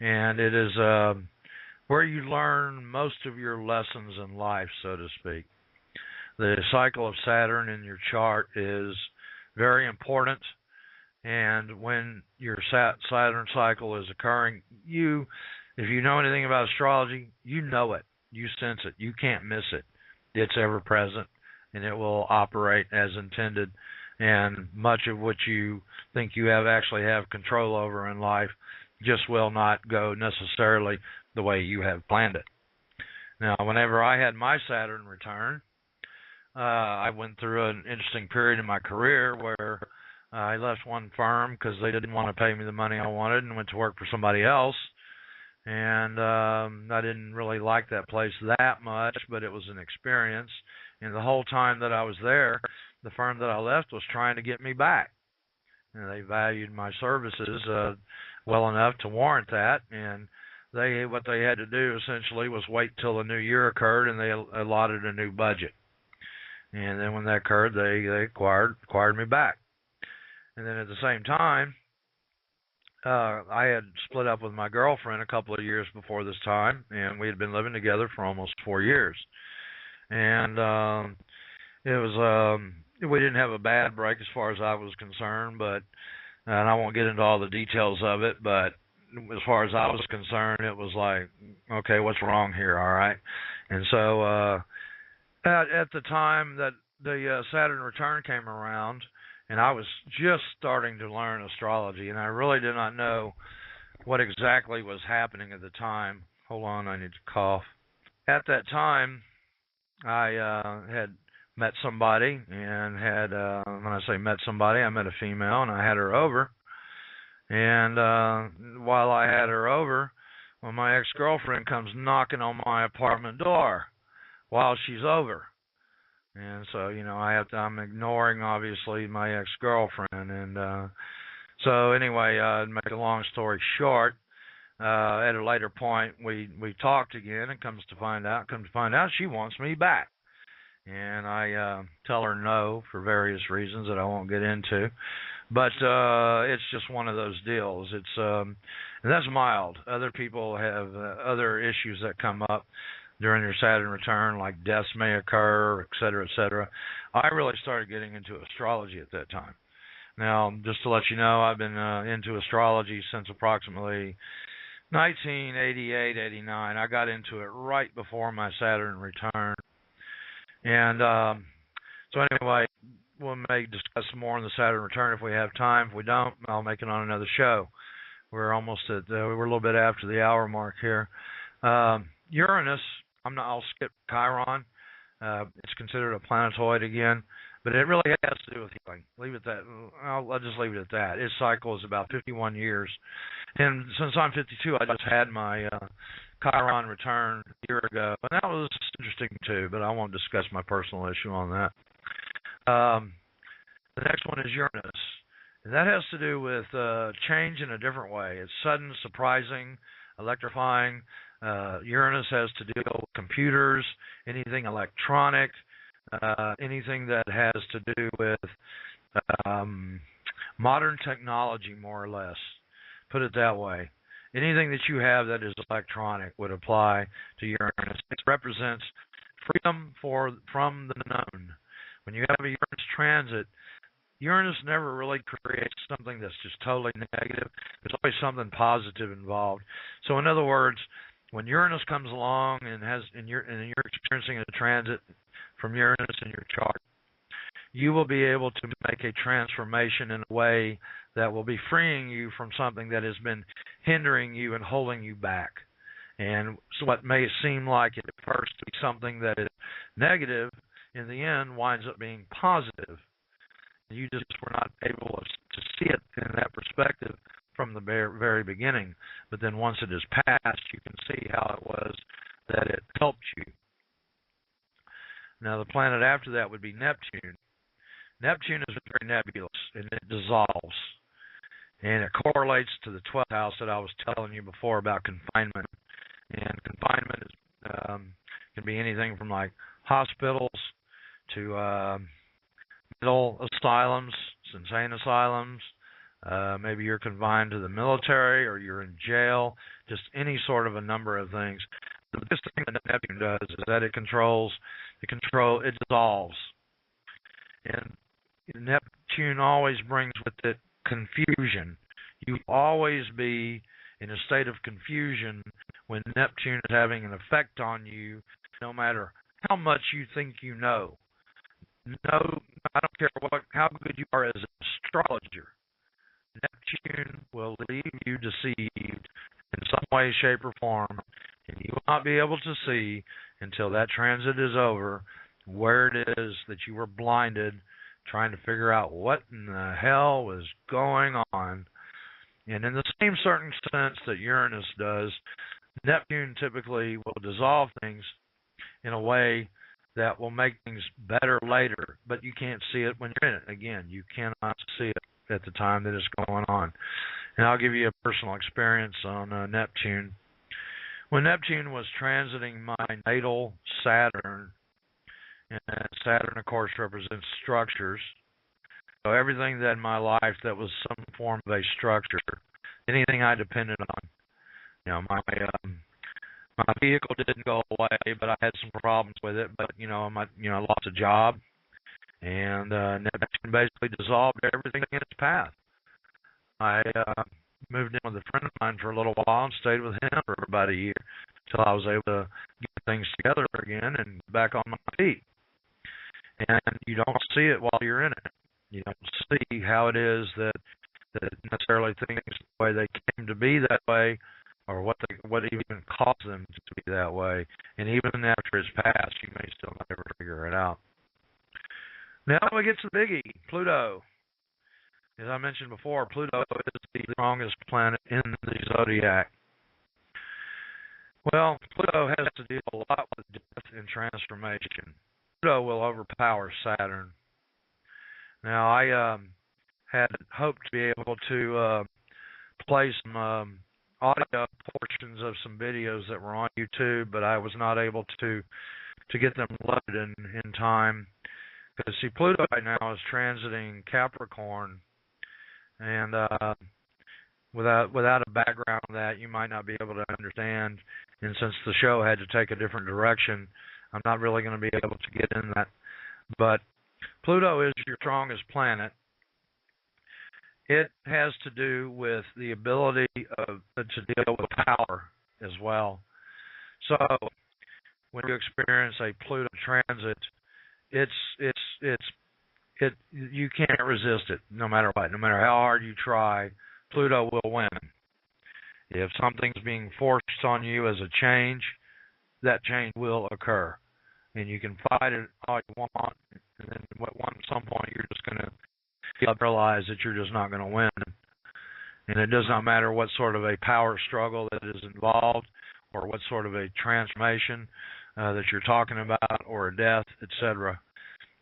Speaker 1: and it is where you learn most of your lessons in life, so to speak. The cycle of Saturn in your chart is very important, and when your Saturn cycle is occurring, if you know anything about astrology, you know it. You sense it. You can't miss it. It's ever present, and it will operate as intended, and much of what you think you actually have control over in life just will not go necessarily the way you have planned it. Now, whenever I had my Saturn return, I went through an interesting period in my career where I left one firm because they didn't want to pay me the money I wanted and went to work for somebody else. And I didn't really like that place that much, but it was an experience. And the whole time that I was there, the firm that I left was trying to get me back. And they valued my services well enough to warrant that. And what they had to do essentially was wait till the new year occurred, and they allotted a new budget. And then when that occurred, they acquired me back. And then at the same time, I had split up with my girlfriend a couple of years before this time, and we had been living together for almost 4 years. And we didn't have a bad break as far as I was concerned, and I won't get into all the details of it, but as far as I was concerned, it was like, okay, what's wrong here, all right? And so at the time that the Saturn return came around, and I was just starting to learn astrology, and I really did not know what exactly was happening at the time. Hold on, I need to cough. At that time, I had met somebody, and when I say met somebody, I met a female, and I had her over. And while I had her over, well, my ex-girlfriend comes knocking on my apartment door while she's over. And so, I'm ignoring, obviously, my ex-girlfriend. And so anyway, to make a long story short, at a later point, we talked again, and come to find out, she wants me back. And I tell her no for various reasons that I won't get into. But it's just one of those deals. And that's mild. Other people have other issues that come up during your Saturn return, like deaths may occur, et cetera, et cetera. I really started getting into astrology at that time. Now, just to let you know, I've been into astrology since approximately 1988, 89. I got into it right before my Saturn return. And so anyway, we may discuss more on the Saturn return if we have time. If we don't, I'll make it on another show. We're almost we're a little bit after the hour mark here. Uranus, I'll skip Chiron. It's considered a planetoid again. But it really has to do with healing. Leave it that. I'll just leave it at that. Its cycle is about 51 years, and since I'm 52, I just had my Chiron return a year ago, and that was interesting too. But I won't discuss my personal issue on that. The next one is Uranus, and that has to do with change in a different way. It's sudden, surprising, electrifying. Uranus has to deal with computers, anything electronic, anything that has to do with modern technology, more or less. Put it that way. Anything that you have that is electronic would apply to Uranus. It represents freedom from the known. When you have a Uranus transit, Uranus never really creates something that's just totally negative. There's always something positive involved. So in other words, when Uranus comes along and you're experiencing a transit from Uranus in your chart, you will be able to make a transformation in a way that will be freeing you from something that has been hindering you and holding you back. And so what may seem like at first to be something that is negative, in the end winds up being positive. You just were not able to see it in that perspective from the very beginning. But then once it is passed, you can see how it was that it helped you. Now, the planet after that would be Neptune. Neptune is very nebulous, and it dissolves. And it correlates to the 12th house that I was telling you before about confinement. And confinement can be anything from like hospitals to mental asylums, insane asylums. Maybe you're confined to the military or you're in jail, just any sort of a number of things. The biggest thing that Neptune does is that it dissolves. And Neptune always brings with it confusion. You always be in a state of confusion when Neptune is having an effect on you, no matter how much you think you know. No, I don't care how good you are as an astrologer. Neptune will leave you deceived in some way, shape, or form, and you will not be able to see until that transit is over where it is that you were blinded trying to figure out what in the hell was going on. And in the same certain sense that Uranus does, Neptune typically will dissolve things in a way that will make things better later, but you can't see it when you're in it. Again, you cannot see it at the time that it's going on. And I'll give you a personal experience on Neptune. When Neptune was transiting my natal Saturn, and Saturn, of course, represents structures, so everything that in my life that was some form of a structure, anything I depended on, my vehicle didn't go away, but I had some problems with it. But I lost a job, and Neptune basically dissolved everything in its path. I moved in with a friend of mine for a little while and stayed with him for about a year until I was able to get things together again and back on my feet. And you don't see it while you're in it. You don't see how it is that necessarily things the way they came to be that way, or what even caused them to be that way. And even after it's passed, you may still never figure it out. Now we get to the biggie, Pluto. As I mentioned before, Pluto is the strongest planet in the zodiac. Well, Pluto has to deal a lot with death and transformation. Pluto will overpower Saturn. Now, I had hoped to be able to play some audio portions of some videos that were on YouTube, but I was not able to get them loaded in time. Because, see, Pluto right now is transiting Capricorn, and without a background on that, you might not be able to understand. And since the show had to take a different direction, I'm not really going to be able to get in that. But Pluto is your strongest planet. It has to do with the ability to deal with power as well. So when you experience a Pluto transit, you can't resist it no matter what. No matter how hard you try, Pluto will win. If something's being forced on you as a change, that change will occur. and you can fight it all you want, and then at some point you're just going to realize that you're just not going to win. And it does not matter what sort of a power struggle that is involved, or what sort of a transformation that you're talking about, or a death, etc.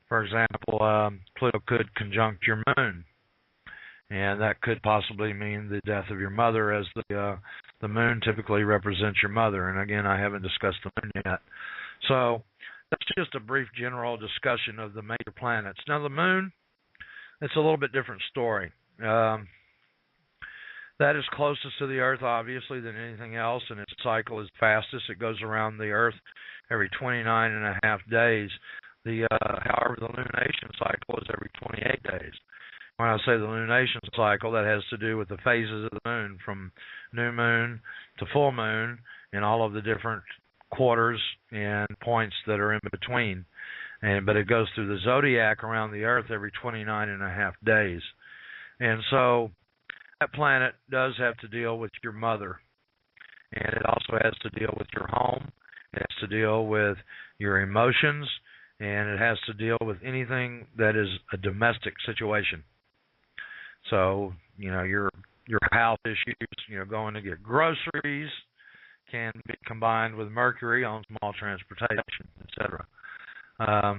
Speaker 1: For example, Pluto could conjunct your moon, and that could possibly mean the death of your mother, as the moon typically represents your mother. And again, I haven't discussed the moon yet. So that's just a brief general discussion of the major planets. Now the moon, it's a little bit different story. That is closest to the Earth, obviously, than anything else, and its cycle is fastest. It goes around the Earth every 29 and a half days. However, the lunation cycle is every 28 days. When I say the lunation cycle, that has to do with the phases of the moon, from new moon to full moon, and all of the different quarters and points that are in between. But it goes through the zodiac around the Earth every 29 and a half days. And so that planet does have to deal with your mother, and it also has to deal with your home. It has to deal with your emotions, and it has to deal with anything that is a domestic situation. So, your house issues, going to get groceries, can be combined with Mercury on small transportation, etc. I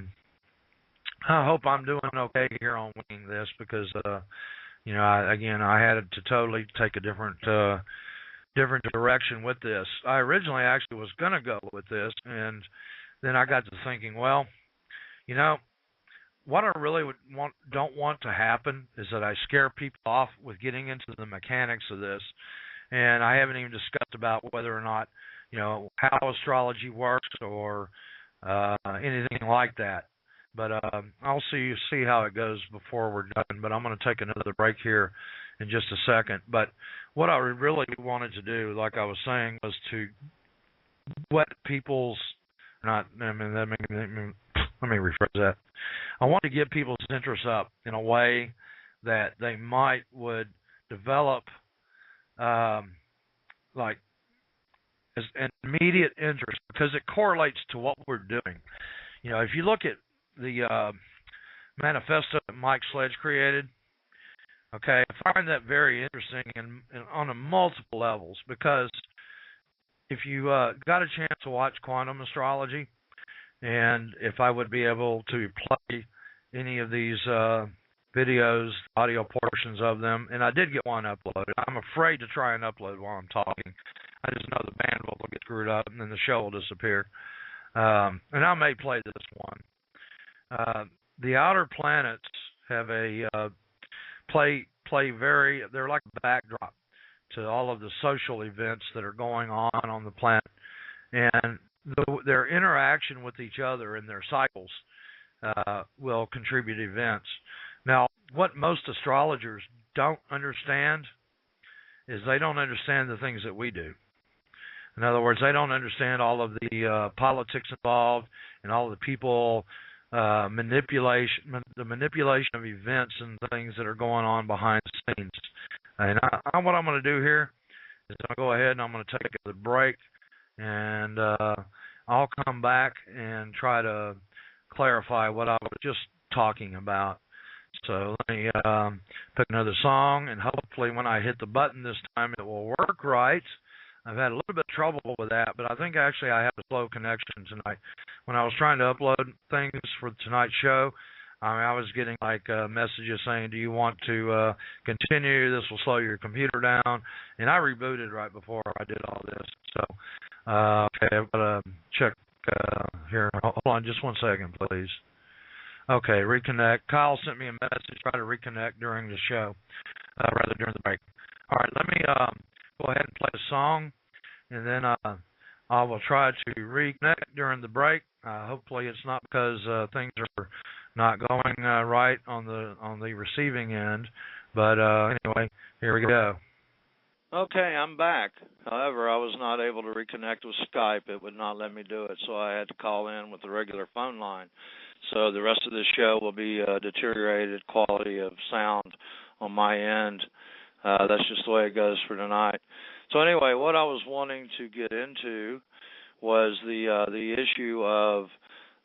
Speaker 1: hope I'm doing okay here on winging this, because I had to totally take a different direction with this. I originally actually was going to go with this, and then I got to thinking, well, what I really don't want to happen is that I scare people off with getting into the mechanics of this, and I haven't even discussed about whether or not, how astrology works, or anything like that. But I'll see how it goes before we're done. But I'm going to take another break here in just a second. But what I really wanted to do, like I was saying, was to whet people's let me rephrase that. I want to get people's interest up in a way that they would develop like as an immediate interest, because it correlates to what we're doing. If you look at the manifesto that Mike Sledge created, okay, I find that very interesting and on a multiple levels, because if you got a chance to watch quantum astrology, and if I would be able to play any of these videos, audio portions of them, and I did get one uploaded. I'm afraid to try and upload while I'm talking. I just know the bandwidth will get screwed up, and then the show will disappear. And I may play this one. The outer planets have a they're like a backdrop to all of the social events that are going on the planet, and their interaction with each other and their cycles will contribute events. Now, what most astrologers don't understand is they don't understand the things that we do. In other words, they don't understand all of the politics involved, and all of the people manipulation of events and things that are going on behind the scenes. And what I'm going to do here is I'm going to go ahead and I'm going to take a break, and I'll come back and try to clarify what I was just talking about. So let me pick another song, and hopefully when I hit the button this time it will work right. I've had a little bit of trouble with that, but I think actually I have a slow connection tonight. When I was trying to upload things for tonight's show, I was getting like messages saying, do you want to continue? This will slow your computer down. And I rebooted right before I did all this. So, okay, I've got to check here. Hold on just one second, please. Okay, reconnect. Kyle sent me a message, try to reconnect during the show, rather during the break. All right, let me go ahead and play a song, and then I will try to reconnect during the break. Hopefully it's not because things are not going right on the receiving end, but anyway, here we go. Okay, I'm back. However, I was not able to reconnect with Skype. It would not let me do it, so I had to call in with the regular phone line. So the rest of this show will be deteriorated quality of sound on my end. That's just the way it goes for tonight. So anyway, what I was wanting to get into was the issue of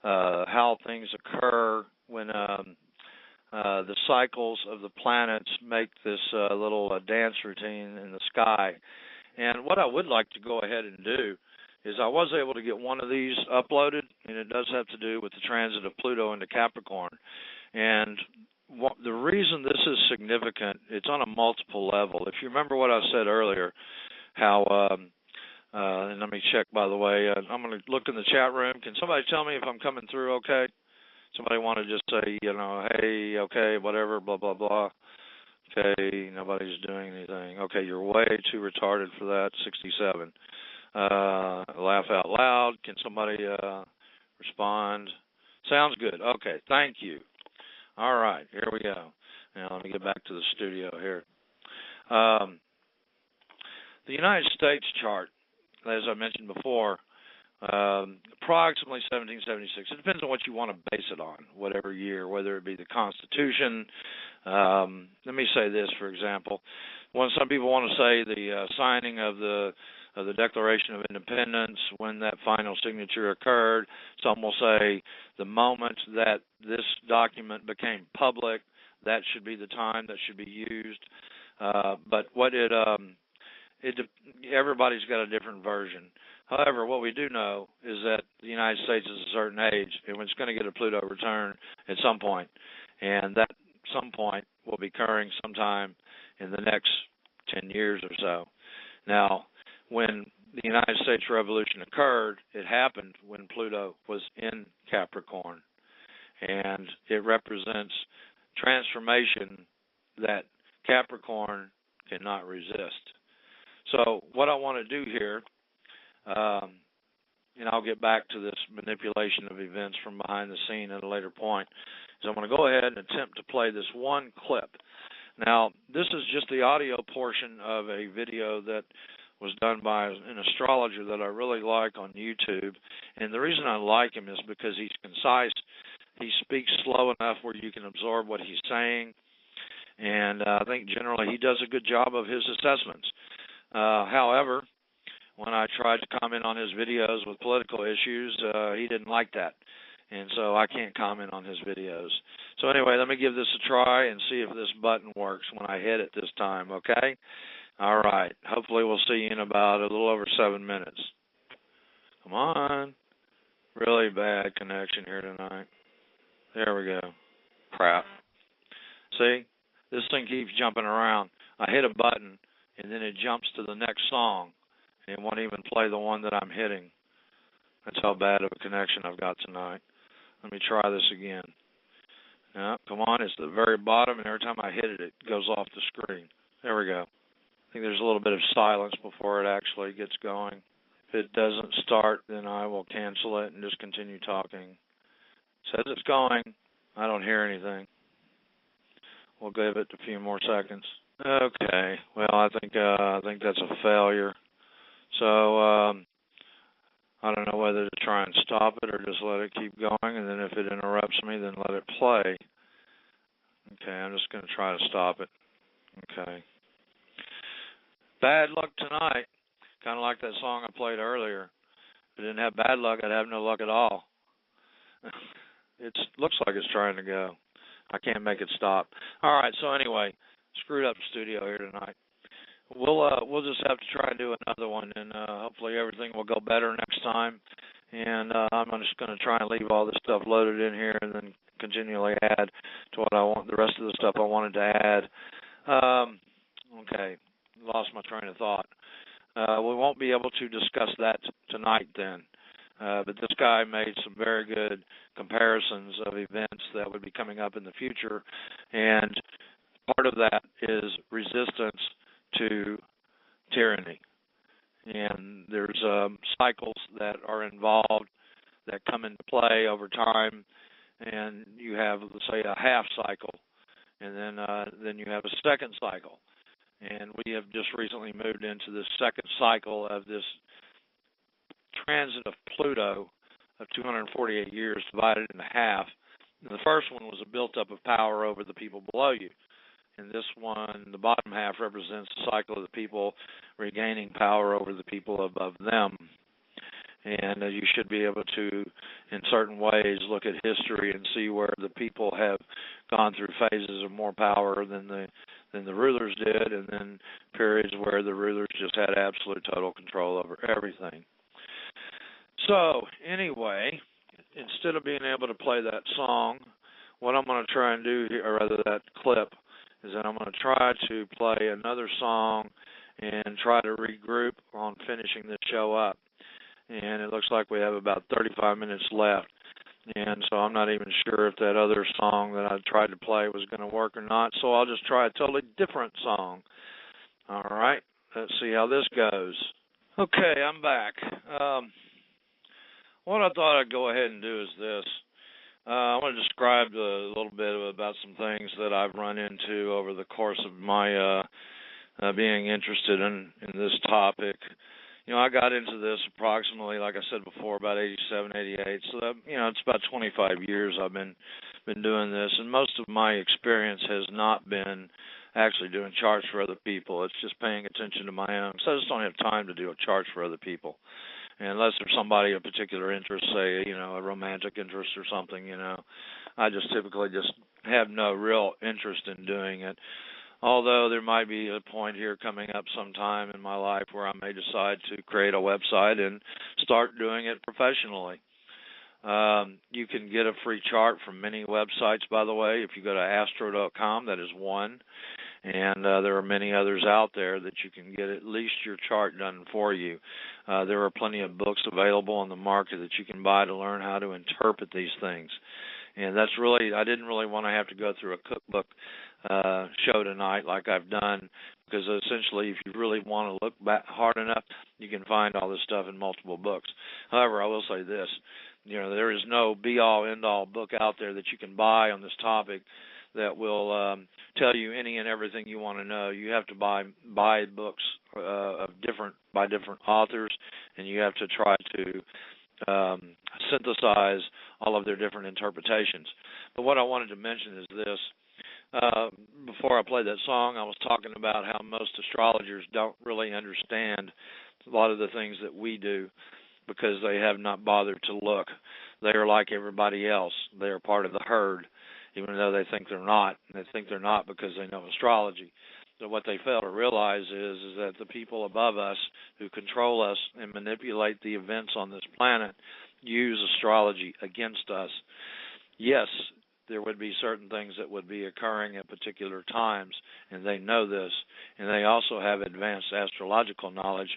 Speaker 2: how things occur when the cycles of the planets make this little dance routine in the sky. And what I would like to go ahead and do is I was able to get one of these uploaded, and it does have to do with the transit of Pluto into Capricorn. And the reason this is significant, it's on a multiple level. If you remember what I said earlier, how, and let me check, by the way, I'm going to look in the chat room. Can somebody tell me if I'm coming through okay? Somebody want to just say, hey, okay, whatever, blah, blah, blah. Okay, nobody's doing anything. Okay, you're way too retarded for that, 67. Laugh out loud. Can somebody respond? Sounds good. Okay, thank you. All right, here we go. Now let me get back to the studio here. The United States chart, as I mentioned before, approximately 1776. It depends on what you want to base it on, whatever year, whether it be the Constitution. Let me say this, for example. Some people want to say the signing of the Declaration of Independence, when that final signature occurred. Some will say the moment that this document became public, that should be the time that should be used. But what everybody's got a different version. However, what we do know is that the United States is a certain age, and it's going to get a Pluto return at some point, and that some point will be occurring sometime in the next 10 years or so. Now, when the United States Revolution occurred, it happened when Pluto was in Capricorn, and it represents transformation that Capricorn cannot resist. So what I want to do here, and I'll get back to this manipulation of events from behind the scene at a later point, is I'm going to go ahead and attempt to play this one clip. Now, this is just the audio portion of a video that was done by an astrologer that I really like on YouTube. And the reason I like him is because he's concise. He speaks slow enough where you can absorb what he's saying. And I think generally he does a good job of his assessments. However, when I tried to comment on his videos with political issues, he didn't like that. And so I can't comment on his videos. So anyway, let me give this a try and see if this button works when I hit it this time, okay? All right. Hopefully we'll see you in about a little over 7 minutes. Come on. Really bad connection here tonight. There we go. Crap. See? This thing keeps jumping around. I hit a button, and then it jumps to the next song, and it won't even play the one that I'm hitting. That's how bad of a connection I've got tonight. Let me try this again. Now, come on, it's the very bottom, and every time I hit it, it goes off the screen. There we go. I think there's a little bit of silence before it actually gets going. If it doesn't start, then I will cancel it and just continue talking. It says it's going. I don't hear anything. We'll give it a few more seconds. Okay. Well, I think that's a failure. So I don't know whether to try and stop it or just let it keep going, and then if it interrupts me, then let it play. Okay, I'm just going to try to stop it. Okay. Bad luck tonight. Kind of like that song I played earlier. If I didn't have bad luck, I'd have no luck at all. It looks like it's trying to go. I can't make it stop. All right, so anyway, screwed up the studio here tonight. We'll just have to try and do another one, and hopefully everything will go better next time. And I'm just going to try and leave all this stuff loaded in here, and then continually add to what I want, the rest of the stuff I wanted to add. Okay, lost my train of thought. We won't be able to discuss that tonight then. But this guy made some very good comparisons of events that would be coming up in the future, and part of that is resistance to tyranny. And there's cycles that are involved that come into play over time, and you have, let's say, a half cycle, and then you have a second cycle. And we have just recently moved into the second cycle of this transit of Pluto of 248 years divided in half. And the first one was a built-up of power over the people below you. And this one, the bottom half, represents the cycle of the people regaining power over the people above them. and you should be able to, in certain ways, look at history and see where the people have gone through phases of more power than the rulers did, and then periods where the rulers just had absolute total control over everything. So anyway, instead of being able to play that song, what I'm going to try and do here, or rather that clip, is that I'm going to try to play another song and try to regroup on finishing this show up. And it looks like we have about 35 minutes left. And so I'm not even sure if that other song that I tried to play was going to work or not. So I'll just try a totally different song. All right, let's see how this goes. Okay, I'm back. What I thought I'd go ahead and do is this. I want to describe a little bit about some things that I've run into over the course of my being interested in this topic. You know, I got into this approximately, like I said before, about 87, 88. So that, you know, it's about 25 years I've been doing this, and most of my experience has not been actually doing charts for other people. It's just paying attention to my own. So I just don't have time to do a chart for other people. And unless there's somebody of particular interest, say, you know, a romantic interest or something, you know, I just typically just have no real interest in doing it. Although there might be a point here coming up sometime in my life where I may decide to create a website and start doing it professionally. You can get a free chart from many websites, by the way. If you go to astro.com, that is one. And there are many others out there that you can get at least your chart done for you. There are plenty of books available on the market that you can buy to learn how to interpret these things. And that's really, I didn't really want to have to go through a cookbook show tonight like I've done, because essentially if you really want to look back hard enough, you can find all this stuff in multiple books. However, I will say this, you know, there is no be-all, end-all book out there that you can buy on this topic that will tell you any and everything you want to know. You have to buy books by different authors, and you have to try to synthesize all of their different interpretations. But what I wanted to mention is this. Before I played that song, I was talking about how most astrologers don't really understand a lot of the things that we do because they have not bothered to look. They are like everybody else. They are part of the herd, even though they think they're not. They think they're not because they know astrology. So what they fail to realize is that the people above us who control us and manipulate the events on this planet use astrology against us. Yes, there would be certain things that would be occurring at particular times, and they know this, and they also have advanced astrological knowledge,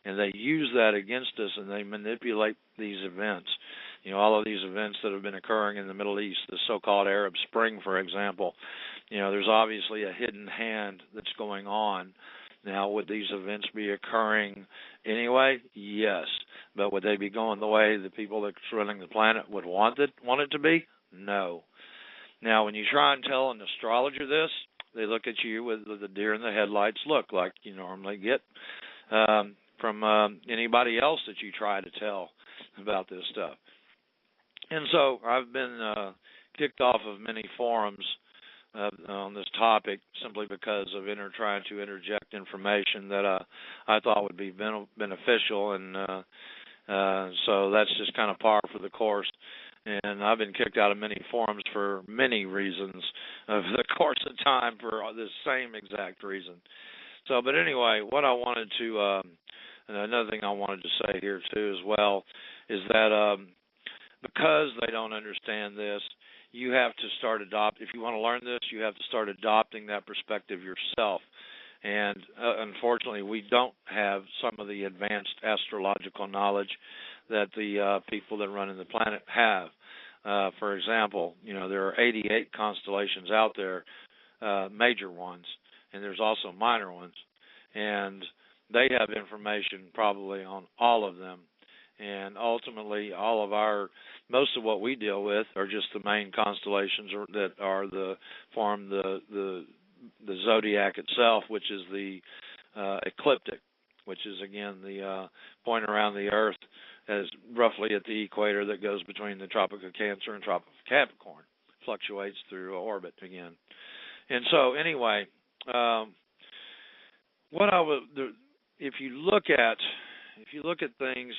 Speaker 2: and they use that against us, and they manipulate these events. You know, all of these events that have been occurring in the Middle East, the so-called Arab Spring, for example, you know, there's obviously a hidden hand that's going on. Now, would these events be occurring anyway? Yes. But would they be going the way the people that's running the planet would want it to be? No. Now, when you try and tell an astrologer this, they look at you with the deer in the headlights look, like you normally get from anybody else that you try to tell about this stuff. And so I've been kicked off of many forums on this topic simply because of trying to interject information that I thought would be beneficial, and so that's just kind of par for the course. And I've been kicked out of many forums for many reasons over the course of time for this same exact reason. So, but anyway, what I wanted to, and another thing I wanted to say here too as well, is that because they don't understand this, you have to start if you want to learn this, you have to start adopting that perspective yourself. And unfortunately, we don't have some of the advanced astrological knowledge that the people that run in the planet have. For example, you know, there are 88 constellations out there, major ones, and there's also minor ones. And they have information probably on all of them. And ultimately, most of what we deal with are just the main constellations that are form the zodiac itself, which is the ecliptic, which is again the point around the Earth as roughly at the equator that goes between the Tropic of Cancer and Tropic of Capricorn, fluctuates through orbit again. And so anyway, if you look at things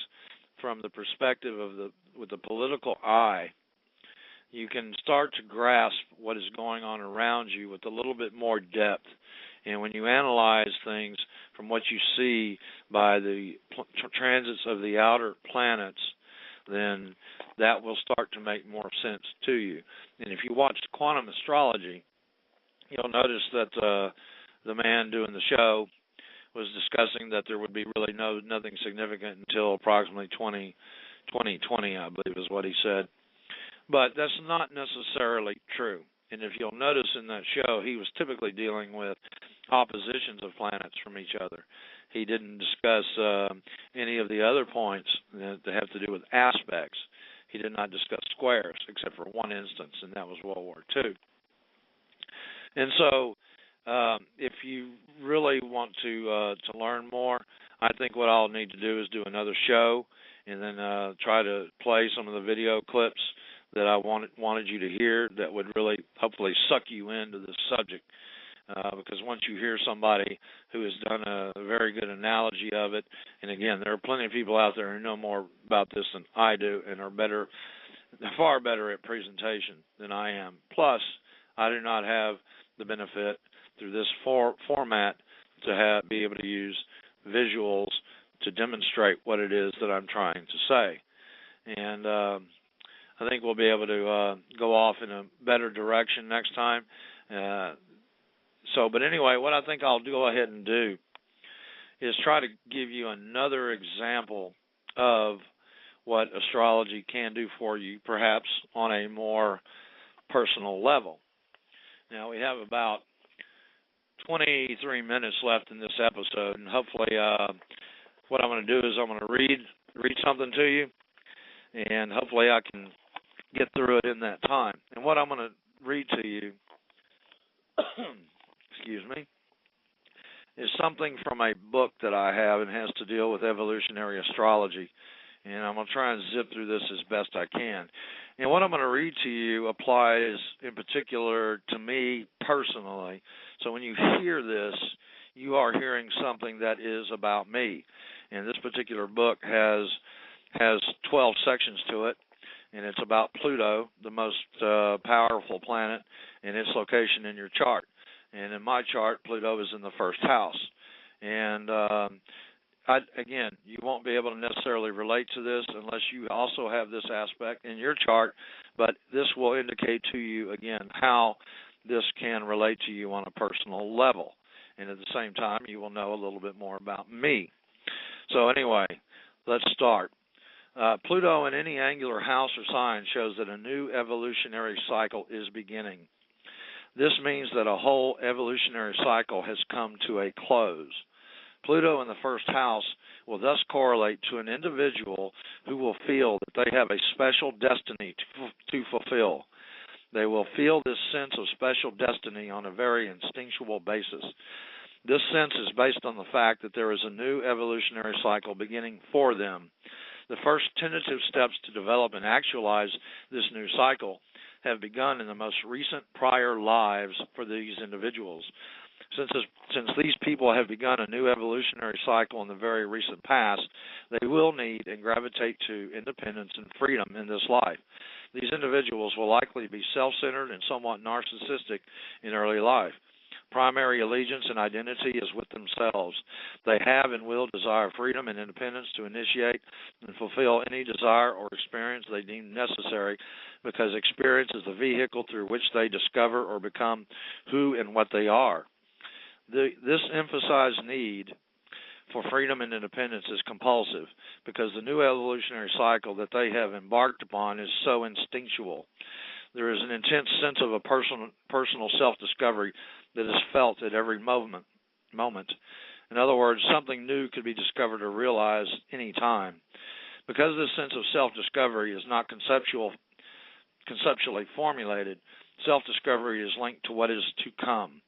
Speaker 2: from the perspective of with the political eye, you can start to grasp what is going on around you with a little bit more depth. And when you analyze things from what you see by the transits of the outer planets, then that will start to make more sense to you. And if you watch quantum astrology, you'll notice that the man doing the show was discussing that there would be really nothing significant until approximately 2020, I believe is what he said. But that's not necessarily true. And if you'll notice in that show, he was typically dealing with oppositions of planets from each other. He didn't discuss any of the other points that have to do with aspects. He did not discuss squares, except for one instance, and that was World War II. And so if you really want to learn more, I think what I'll need to do is do another show and then try to play some of the video clips that I wanted you to hear that would really hopefully suck you into this subject. Because once you hear somebody who has done a very good analogy of it, and again, there are plenty of people out there who know more about this than I do and are far better at presentation than I am. Plus, I do not have the benefit through this format to be able to use visuals to demonstrate what it is that I'm trying to say. And I think we'll be able to go off in a better direction next time. But anyway, what I think I'll go ahead and do is try to give you another example of what astrology can do for you, perhaps on a more personal level. Now, we have about 23 minutes left in this episode, and hopefully what I'm going to do is I'm going to read something to you, and hopefully I can get through it in that time. And what I'm going to read to you excuse me, is something from a book that I have and has to deal with evolutionary astrology. And I'm going to try and zip through this as best I can. And what I'm going to read to you applies in particular to me personally. So when you hear this, you are hearing something that is about me. And this particular book has 12 sections to it. And it's about Pluto, the most powerful planet, and its location in your chart. And in my chart, Pluto is in the first house. And again, you won't be able to necessarily relate to this unless you also have this aspect in your chart, but this will indicate to you, again, how this can relate to you on a personal level. And at the same time, you will know a little bit more about me. So anyway, let's start. Pluto in any angular house or sign shows that a new evolutionary cycle is beginning. This means that a whole evolutionary cycle has come to a close. Pluto in the first house will thus correlate to an individual who will feel that they have a special destiny to fulfill. They will feel this sense of special destiny on a very instinctual basis. This sense is based on the fact that there is a new evolutionary cycle beginning for them. The first tentative steps to develop and actualize this new cycle have begun in the most recent prior lives for these individuals. Since these people have begun a new evolutionary cycle in the very recent past, they will need and gravitate to independence and freedom in this life. These individuals will likely be self-centered and somewhat narcissistic in early life. Primary allegiance and identity is with themselves. They have and will desire freedom and independence to initiate and fulfill any desire or experience they deem necessary, because experience is the vehicle through which they discover or become who and what they are. This emphasized need for freedom and independence is compulsive, because the new evolutionary cycle that they have embarked upon is so instinctual. There is an intense sense of a personal self-discovery that is felt at every moment. In other words, something new could be discovered or realized any time. Because this sense of self-discovery is not conceptually formulated, self-discovery is linked to what is to come.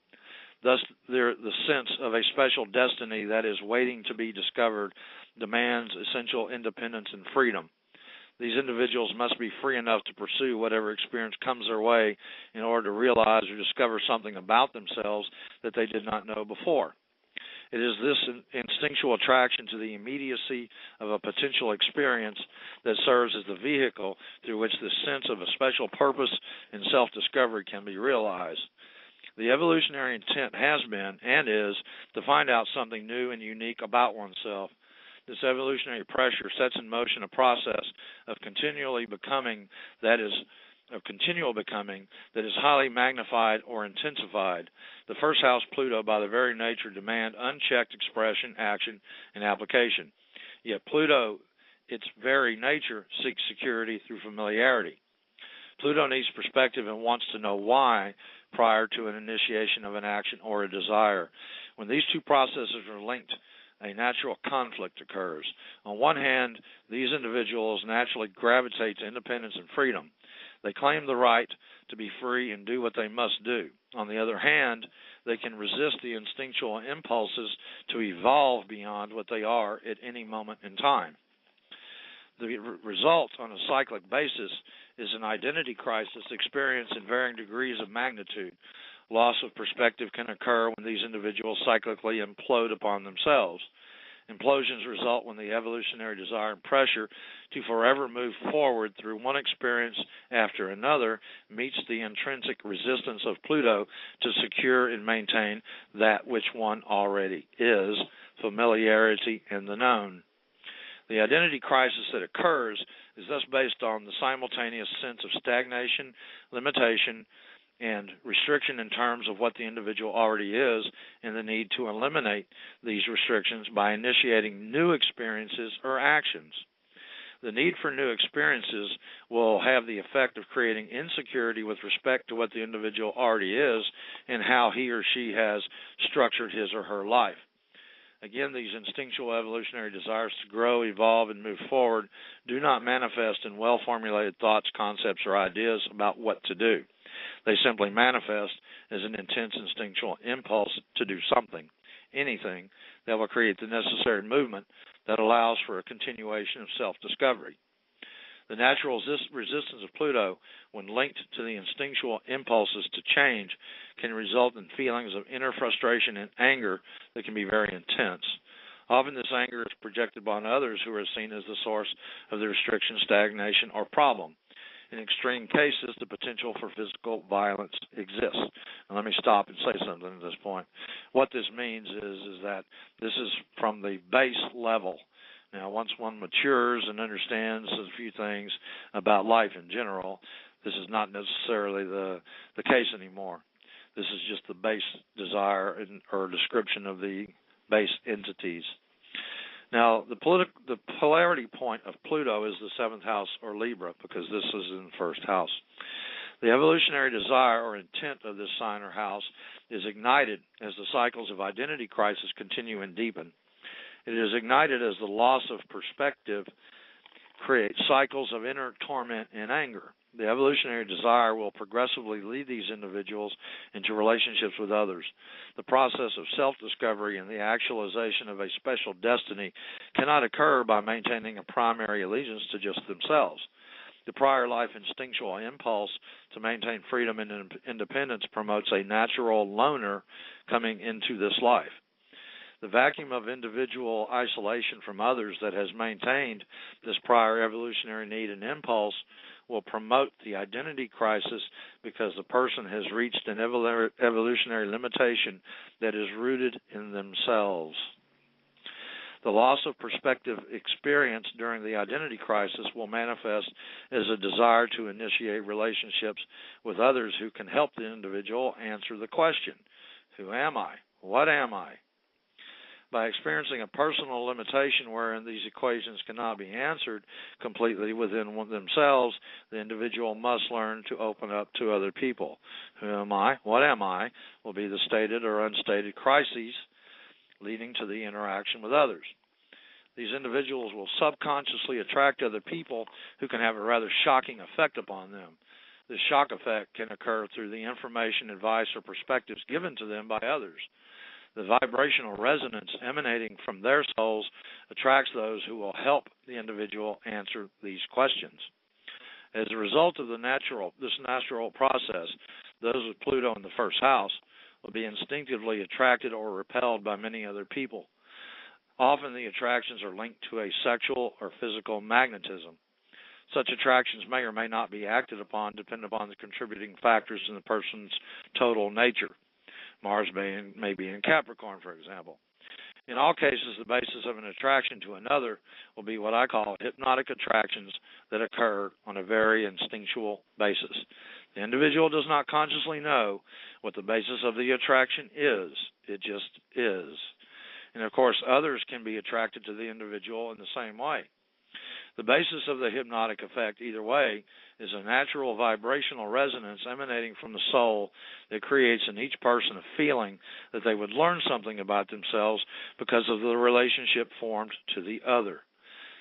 Speaker 2: Thus, the sense of a special destiny that is waiting to be discovered demands essential independence and freedom. These individuals must be free enough to pursue whatever experience comes their way in order to realize or discover something about themselves that they did not know before. It is this instinctual attraction to the immediacy of a potential experience that serves as the vehicle through which the sense of a special purpose and self-discovery can be realized. The evolutionary intent has been and is to find out something new and unique about oneself. This evolutionary pressure sets in motion a process of continual becoming that is highly magnified or intensified. The first house, Pluto, by the very nature, demand unchecked expression, action, and application. Yet Pluto, its very nature, seeks security through familiarity. Pluto needs perspective and wants to know why prior to an initiation of an action or a desire. When these two processes are linked, a natural conflict occurs. On one hand, these individuals naturally gravitate to independence and freedom. They claim the right to be free and do what they must do. On the other hand, they can resist the instinctual impulses to evolve beyond what they are at any moment in time. The result on a cyclic basis is an identity crisis experienced in varying degrees of magnitude. Loss of perspective can occur when these individuals cyclically implode upon themselves. Implosions result when the evolutionary desire and pressure to forever move forward through one experience after another meets the intrinsic resistance of Pluto to secure and maintain that which one already is, familiarity in the known. The identity crisis that occurs is thus based on the simultaneous sense of stagnation, limitation, and restriction in terms of what the individual already is, and the need to eliminate these restrictions by initiating new experiences or actions. The need for new experiences will have the effect of creating insecurity with respect to what the individual already is and how he or she has structured his or her life. Again, these instinctual evolutionary desires to grow, evolve, and move forward do not manifest in well-formulated thoughts, concepts, or ideas about what to do. They simply manifest as an intense instinctual impulse to do something, anything, that will create the necessary movement that allows for a continuation of self-discovery. The natural resistance of Pluto, when linked to the instinctual impulses to change, can result in feelings of inner frustration and anger that can be very intense. Often this anger is projected upon others who are seen as the source of the restriction, stagnation, or problem. In extreme cases, the potential for physical violence exists. And let me stop and say something at this point. What this means is that this is from the base level. Now, once one matures and understands a few things about life in general, this is not necessarily the case anymore. This is just the base desire or description of the base entities. Now, the polarity point of Pluto is the 7th house, or Libra, because this is in the 1st house. The evolutionary desire or intent of this sign or house is ignited as the cycles of identity crisis continue and deepen. It is ignited as the loss of perspective creates cycles of inner torment and anger. The evolutionary desire will progressively lead these individuals into relationships with others. The process of self-discovery and the actualization of a special destiny cannot occur by maintaining a primary allegiance to just themselves. The prior life instinctual impulse to maintain freedom and independence promotes a natural loner coming into this life. The vacuum of individual isolation from others that has maintained this prior evolutionary need and impulse will promote the identity crisis because the person has reached an evolutionary limitation that is rooted in themselves. The loss of perspective experienced during the identity crisis will manifest as a desire to initiate relationships with others who can help the individual answer the question, who am I? What am I? By experiencing a personal limitation wherein these equations cannot be answered completely within themselves, the individual must learn to open up to other people. Who am I? What am I? Will be the stated or unstated crises leading to the interaction with others. These individuals will subconsciously attract other people who can have a rather shocking effect upon them. This shock effect can occur through the information, advice, or perspectives given to them by others. The vibrational resonance emanating from their souls attracts those who will help the individual answer these questions. As a result of this natural process, those with Pluto in the 1st house will be instinctively attracted or repelled by many other people. Often the attractions are linked to a sexual or physical magnetism. Such attractions may or may not be acted upon, depending upon the contributing factors in the person's total nature. Mars may be in Capricorn, for example. In all cases, the basis of an attraction to another will be what I call hypnotic attractions that occur on a very instinctual basis. The individual does not consciously know what the basis of the attraction is. It just is. And of course, others can be attracted to the individual in the same way. The basis of the hypnotic effect, either way, is a natural vibrational resonance emanating from the soul that creates in each person a feeling that they would learn something about themselves because of the relationship formed to the other.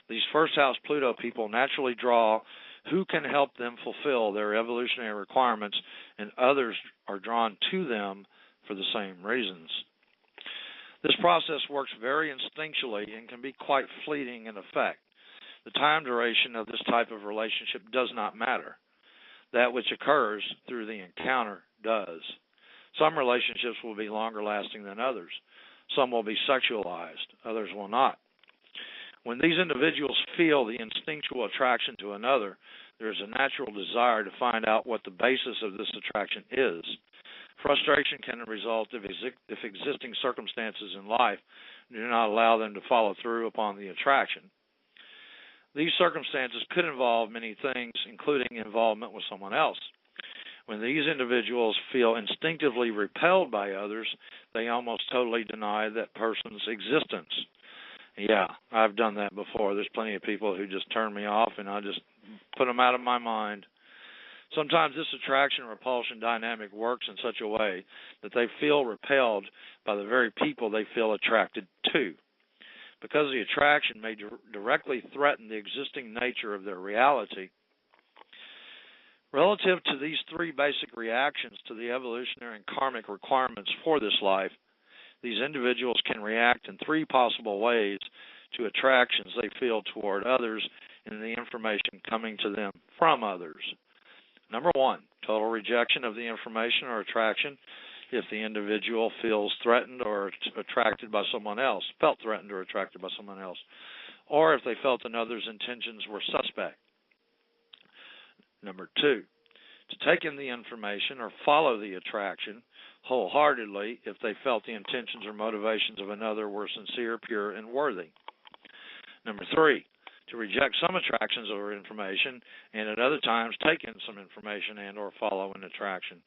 Speaker 2: These first house Pluto people naturally draw who can help them fulfill their evolutionary requirements, and others are drawn to them for the same reasons. This process works very instinctually and can be quite fleeting in effect. The time duration of this type of relationship does not matter. That which occurs through the encounter does. Some relationships will be longer lasting than others. Some will be sexualized, others will not. When these individuals feel the instinctual attraction to another, there is a natural desire to find out what the basis of this attraction is. Frustration can result if existing circumstances in life do not allow them to follow through upon the attraction. These circumstances could involve many things, including involvement with someone else. When these individuals feel instinctively repelled by others, they almost totally deny that person's existence. Yeah, I've done that before. There's plenty of people who just turn me off, and I just put them out of my mind. Sometimes this attraction-repulsion dynamic works in such a way that they feel repelled by the very people they feel attracted to. Because the attraction may directly threaten the existing nature of their reality. Relative to these three basic reactions to the evolutionary and karmic requirements for this life, these individuals can react in three possible ways to attractions they feel toward others and the information coming to them from others. Number one, total rejection of the information or attraction if the individual feels threatened or attracted by someone else, felt threatened or attracted by someone else, or if they felt another's intentions were suspect. Number two, to take in the information or follow the attraction wholeheartedly if they felt the intentions or motivations of another were sincere, pure, and worthy. Number three, to reject some attractions or information and at other times take in some information and or follow an attraction.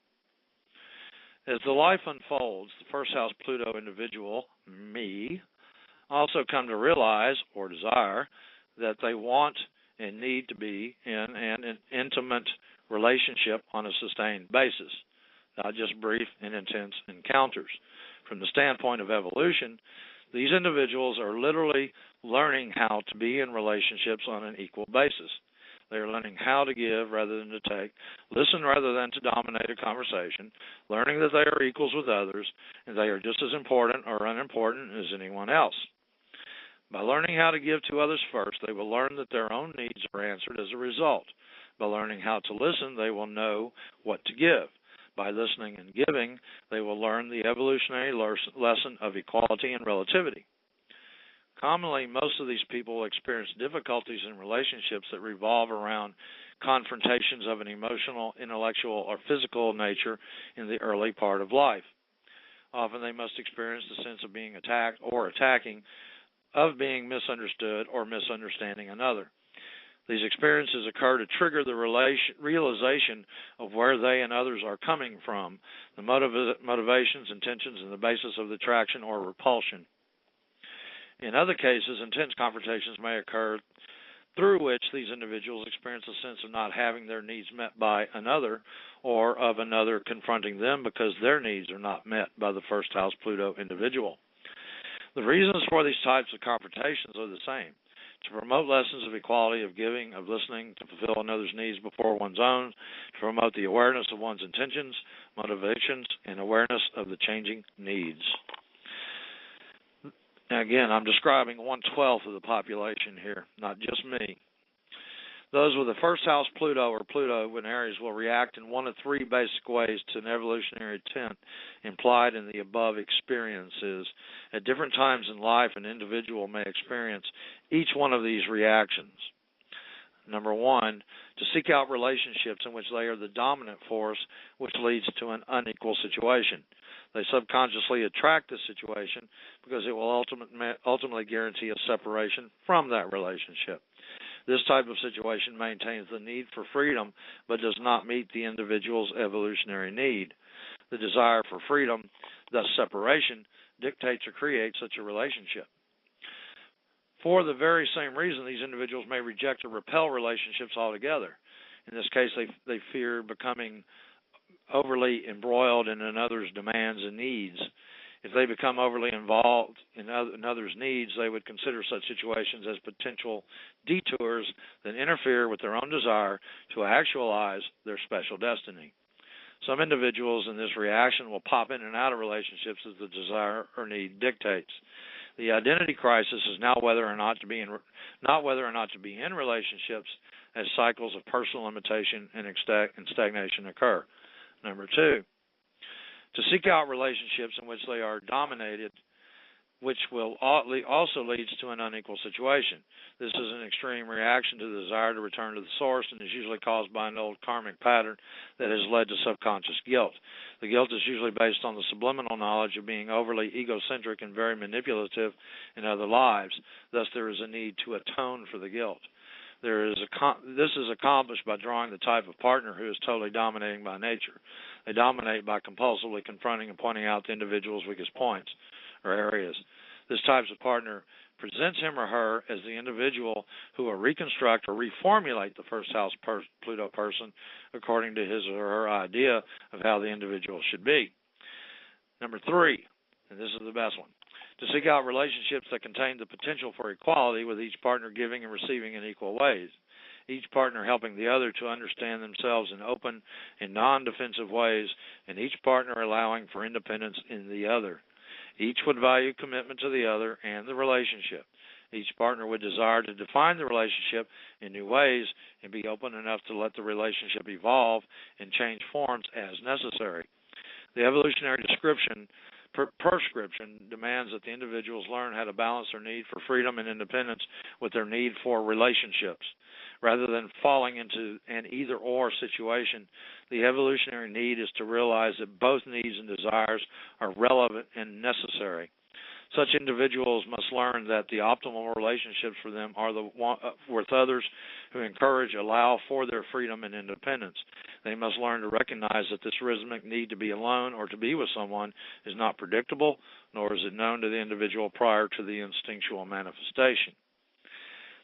Speaker 2: As the life unfolds, the first house Pluto individual, me, also come to realize or desire that they want and need to be in an intimate relationship on a sustained basis, not just brief and intense encounters. From the standpoint of evolution, these individuals are literally learning how to be in relationships on an equal basis. They are learning how to give rather than to take, listen rather than to dominate a conversation, learning that they are equals with others, and they are just as important or unimportant as anyone else. By learning how to give to others first, they will learn that their own needs are answered as a result. By learning how to listen, they will know what to give. By listening and giving, they will learn the evolutionary lesson of equality and relativity. Commonly, most of these people experience difficulties in relationships that revolve around confrontations of an emotional, intellectual, or physical nature in the early part of life. Often they must experience the sense of being attacked or attacking, of being misunderstood or misunderstanding another. These experiences occur to trigger the realization of where they and others are coming from, the motivations, intentions, and the basis of the attraction or repulsion. In other cases, intense confrontations may occur through which these individuals experience a sense of not having their needs met by another or of another confronting them because their needs are not met by the first house Pluto individual. The reasons for these types of confrontations are the same: to promote lessons of equality, of giving, of listening, to fulfill another's needs before one's own, to promote the awareness of one's intentions, motivations, and awareness of the changing needs. Now again, I'm describing 1/12 of the population here, not just me. Those with the first house Pluto or Pluto in Aries will react in one of three basic ways to an evolutionary intent implied in the above experiences. At different times in life, an individual may experience each one of these reactions. Number one, to seek out relationships in which they are the dominant force, which leads to an unequal situation. They subconsciously attract this situation because it will ultimately guarantee a separation from that relationship. This type of situation maintains the need for freedom but does not meet the individual's evolutionary need. The desire for freedom, thus separation, dictates or creates such a relationship. For the very same reason, these individuals may reject or repel relationships altogether. In this case, they fear becoming overly embroiled in another's demands and needs. If they become overly involved in others' needs, they would consider such situations as potential detours that interfere with their own desire to actualize their special destiny. Some individuals in this reaction will pop in and out of relationships as the desire or need dictates. The identity crisis is not whether or not to be in relationships, as cycles of personal limitation and stagnation occur. Number two, to seek out relationships in which they are dominated, which will also leads to an unequal situation. This is an extreme reaction to the desire to return to the source and is usually caused by an old karmic pattern that has led to subconscious guilt. The guilt is usually based on the subliminal knowledge of being overly egocentric and very manipulative in other lives. Thus, there is a need to atone for the guilt. This is accomplished by drawing the type of partner who is totally dominating by nature. They dominate by compulsively confronting and pointing out the individual's weakest points or areas. This type of partner presents him or her as the individual who will reconstruct or reformulate the first house Pluto person according to his or her idea of how the individual should be. Number three, and this is the best one, to seek out relationships that contain the potential for equality, with each partner giving and receiving in equal ways, each partner helping the other to understand themselves in open and non-defensive ways, and each partner allowing for independence in the other. Each would value commitment to the other and the relationship. Each partner would desire to define the relationship in new ways and be open enough to let the relationship evolve and change forms as necessary. The evolutionary prescription demands that the individuals learn how to balance their need for freedom and independence with their need for relationships. Rather than falling into an either-or situation, the evolutionary need is to realize that both needs and desires are relevant and necessary. Such individuals must learn that the optimal relationships for them are the one with others who encourage, allow for their freedom and independence. They must learn to recognize that this rhythmic need to be alone or to be with someone is not predictable, nor is it known to the individual prior to the instinctual manifestation.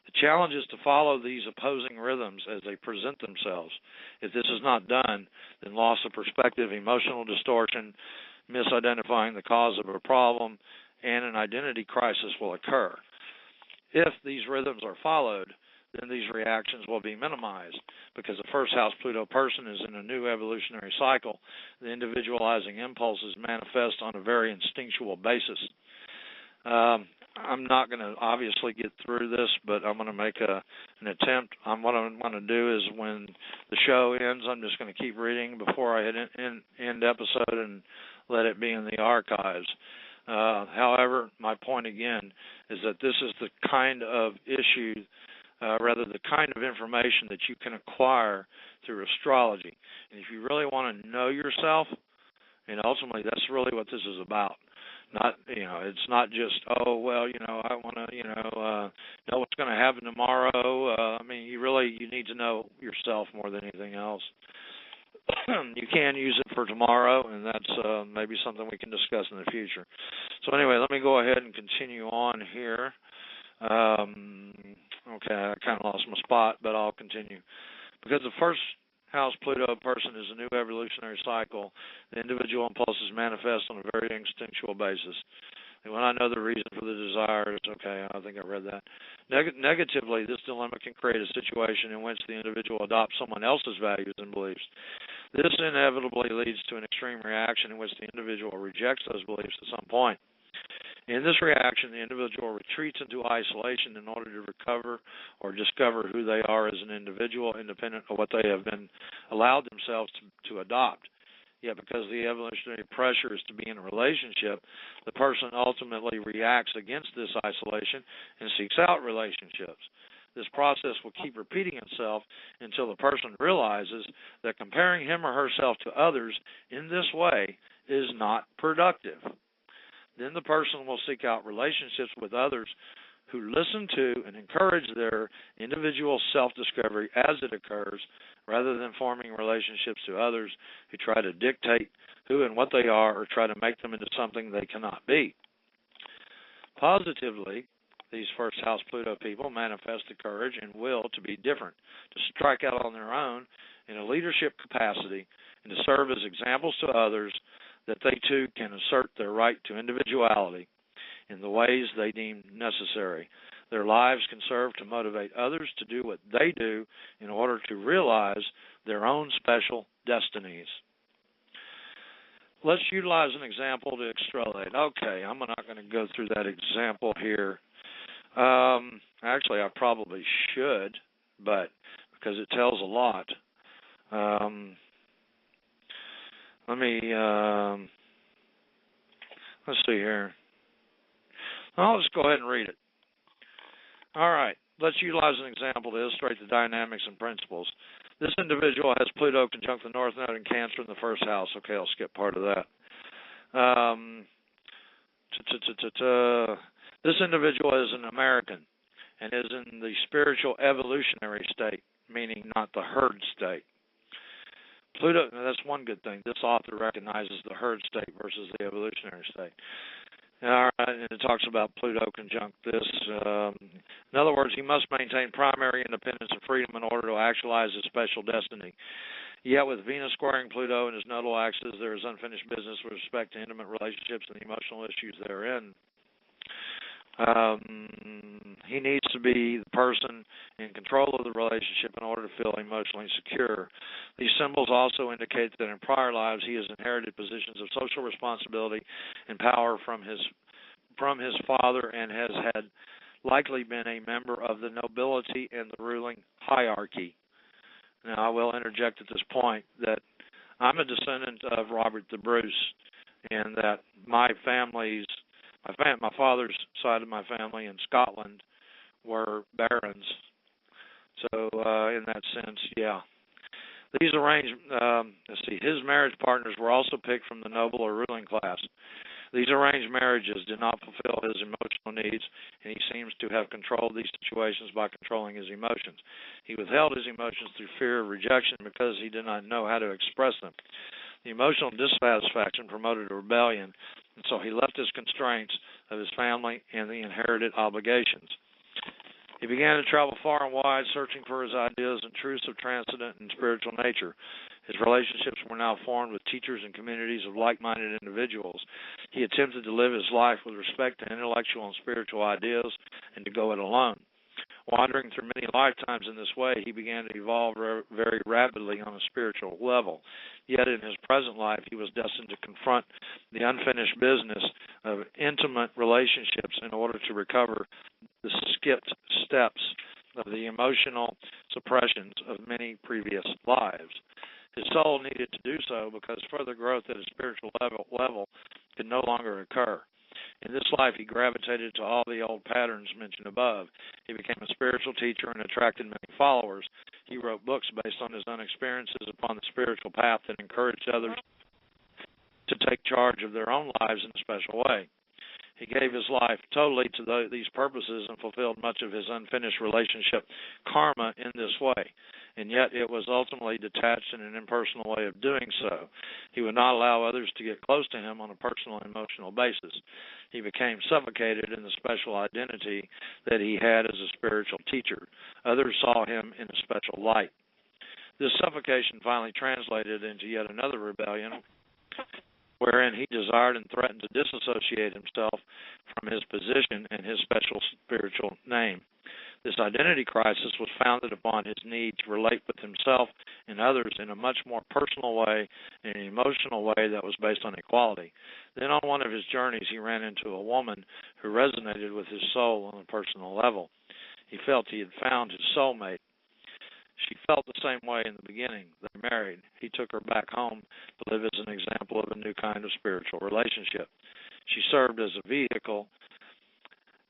Speaker 2: The challenge is to follow these opposing rhythms as they present themselves. If this is not done, then loss of perspective, emotional distortion, misidentifying the cause of a problem, and an identity crisis will occur. If these rhythms are followed, then these reactions will be minimized. Because the first house Pluto person is in a new evolutionary cycle, the individualizing impulses manifest on a very instinctual basis. I'm not going to obviously get through this, but I'm going to make an attempt. What I want to do is when the show ends, I'm just going to keep reading before I hit end episode and let it be in the archives. However, my point again is that this is the kind of issue, the kind of information that you can acquire through astrology. And if you really want to know yourself, and ultimately that's really what this is about. It's not just, I want to, know what's going to happen tomorrow. You need to know yourself more than anything else. You can use it for tomorrow, and that's maybe something we can discuss in the future. So anyway, let me go ahead and continue on here. Okay, I kind of lost my spot, but I'll continue. Because the first house Pluto person is a new evolutionary cycle, the individual impulses manifest on a very instinctual basis. And when I know the reason for the desires, okay, I think I read that. Negatively, this dilemma can create a situation in which the individual adopts someone else's values and beliefs. This inevitably leads to an extreme reaction in which the individual rejects those beliefs at some point. In this reaction, the individual retreats into isolation in order to recover or discover who they are as an individual, independent of what they have been allowed themselves to adopt. Yet because the evolutionary pressure is to be in a relationship, the person ultimately reacts against this isolation and seeks out relationships. This process will keep repeating itself until the person realizes that comparing him or herself to others in this way is not productive. Then the person will seek out relationships with others who listen to and encourage their individual self-discovery as it occurs, rather than forming relationships to others who try to dictate who and what they are or try to make them into something they cannot be. Positively, these first house Pluto people manifest the courage and will to be different, to strike out on their own in a leadership capacity, and to serve as examples to others that they too can assert their right to individuality in the ways they deem necessary. Their lives can serve to motivate others to do what they do in order to realize their own special destinies. Let's utilize an example to extrapolate. Okay, I'm not going to go through that example here. Actually, I probably should, but because it tells a lot. Let's see here. I'll just go ahead and read it. All right, let's utilize an example to illustrate the dynamics and principles. This individual has Pluto conjunct the North Node in Cancer in the first house. Okay, I'll skip part of that. This individual is an American and is in the spiritual evolutionary state, meaning not the herd state. Pluto, that's one good thing. This author recognizes the herd state versus the evolutionary state. All right, and it talks about Pluto conjunct this. In other words, he must maintain primary independence and freedom in order to actualize his special destiny. Yet with Venus squaring Pluto in his nodal axis, there is unfinished business with respect to intimate relationships and the emotional issues therein. He needs to be the person in control of the relationship in order to feel emotionally secure. These symbols also indicate that in prior lives he has inherited positions of social responsibility and power from his father and has had likely been a member of the nobility and the ruling hierarchy. Now, I will interject at this point that I'm a descendant of Robert the Bruce, and that my father's side of my family in Scotland were barons. So, in that sense, yeah. These his marriage partners were also picked from the noble or ruling class. These arranged marriages did not fulfill his emotional needs, and he seems to have controlled these situations by controlling his emotions. He withheld his emotions through fear of rejection because he did not know how to express them. The emotional dissatisfaction promoted a rebellion, and so he left his constraints of his family and the inherited obligations. He began to travel far and wide, searching for his ideas and truths of transcendent and spiritual nature. His relationships were now formed with teachers and communities of like-minded individuals. He attempted to live his life with respect to intellectual and spiritual ideas and to go it alone. Wandering through many lifetimes in this way, he began to evolve very rapidly on a spiritual level. Yet in his present life, he was destined to confront the unfinished business of intimate relationships in order to recover the skipped steps of the emotional suppressions of many previous lives. His soul needed to do so because further growth at a spiritual level could no longer occur. In this life, he gravitated to all the old patterns mentioned above. He became a spiritual teacher and attracted many followers. He wrote books based on his own experiences upon the spiritual path that encouraged others to take charge of their own lives in a special way. He gave his life totally to these purposes and fulfilled much of his unfinished relationship karma in this way. And yet it was ultimately detached in an impersonal way of doing so. He would not allow others to get close to him on a personal and emotional basis. He became suffocated in the special identity that he had as a spiritual teacher. Others saw him in a special light. This suffocation finally translated into yet another rebellion, wherein he desired and threatened to disassociate himself from his position and his special spiritual name. This identity crisis was founded upon his need to relate with himself and others in a much more personal way and an emotional way that was based on equality. Then on one of his journeys, he ran into a woman who resonated with his soul on a personal level. He felt he had found his soulmate. She felt the same way in the beginning. They married. He took her back home to live as an example of a new kind of spiritual relationship. She served as a vehicle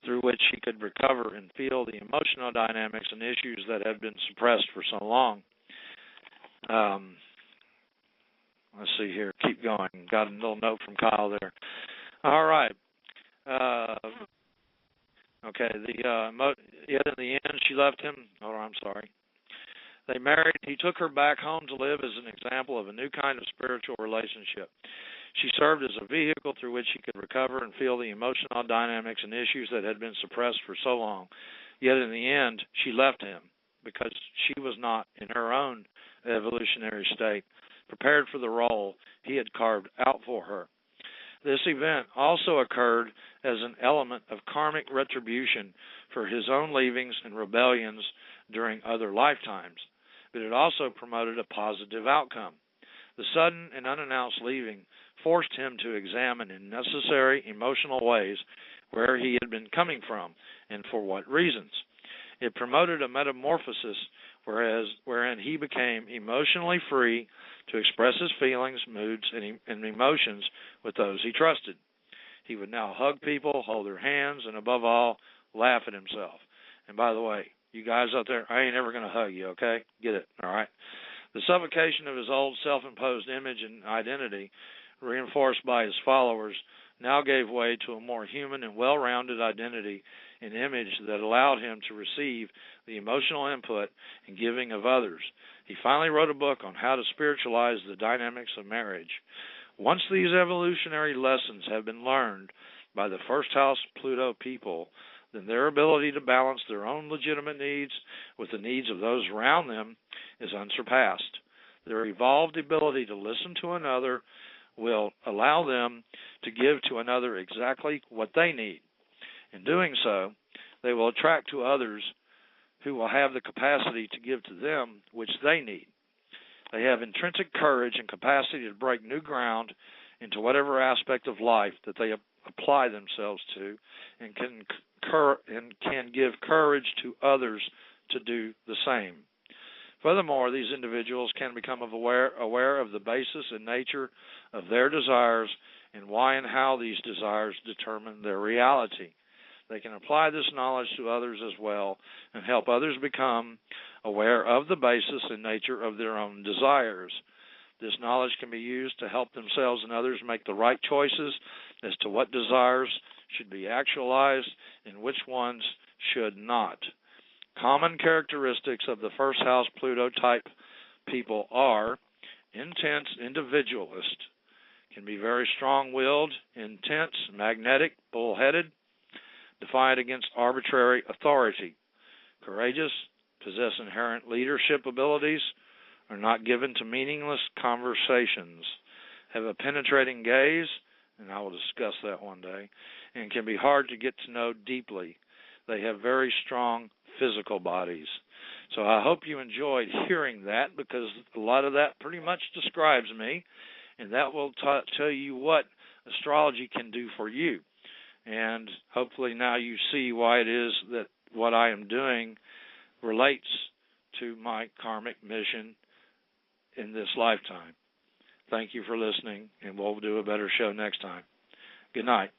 Speaker 2: through which he could recover and feel the emotional dynamics and issues that had been suppressed for so long. Let's see here. Keep going. Got a little note from Kyle there. All right. Okay. Yet in the end, she left him. Oh, I'm sorry. They married. He took her back home to live as an example of a new kind of spiritual relationship. She served as a vehicle through which he could recover and feel the emotional dynamics and issues that had been suppressed for so long. Yet in the end, she left him because she was not, in her own evolutionary state, prepared for the role he had carved out for her. This event also occurred as an element of karmic retribution for his own leavings and rebellions during other lifetimes, but it also promoted a positive outcome. The sudden and unannounced leaving forced him to examine in necessary emotional ways where he had been coming from and for what reasons. It promoted a metamorphosis wherein he became emotionally free to express his feelings, moods, and emotions with those he trusted. He would now hug people, hold their hands, and above all, laugh at himself. And by the way, you guys out there, I ain't ever going to hug you, okay? Get it, all right? The suffocation of his old self-imposed image and identity, reinforced by his followers, now gave way to a more human and well-rounded identity and image that allowed him to receive the emotional input and giving of others. He finally wrote a book on how to spiritualize the dynamics of marriage. Once these evolutionary lessons have been learned by the first house Pluto people, then their ability to balance their own legitimate needs with the needs of those around them is unsurpassed. Their evolved ability to listen to another will allow them to give to another exactly what they need. In doing so, they will attract to others who will have the capacity to give to them which they need. They have intrinsic courage and capacity to break new ground into whatever aspect of life that they apply themselves to, and can give courage to others to do the same. Furthermore, these individuals can become aware of the basis and nature of their desires and why and how these desires determine their reality. They can apply this knowledge to others as well and help others become aware of the basis and nature of their own desires. This knowledge can be used to help themselves and others make the right choices as to what desires should be actualized and which ones should not. Common characteristics of the first house Pluto type people are intense individualist, can be very strong-willed, intense, magnetic, bullheaded, defiant against arbitrary authority, courageous, possess inherent leadership abilities, are not given to meaningless conversations, have a penetrating gaze, and I will discuss that one day, and can be hard to get to know deeply. They have very strong physical bodies. So I hope you enjoyed hearing that, because a lot of that pretty much describes me, and that will tell you what astrology can do for you. And hopefully now you see why it is that what I am doing relates to my karmic mission in this lifetime. Thank you for listening, and we'll do a better show next time. Good night.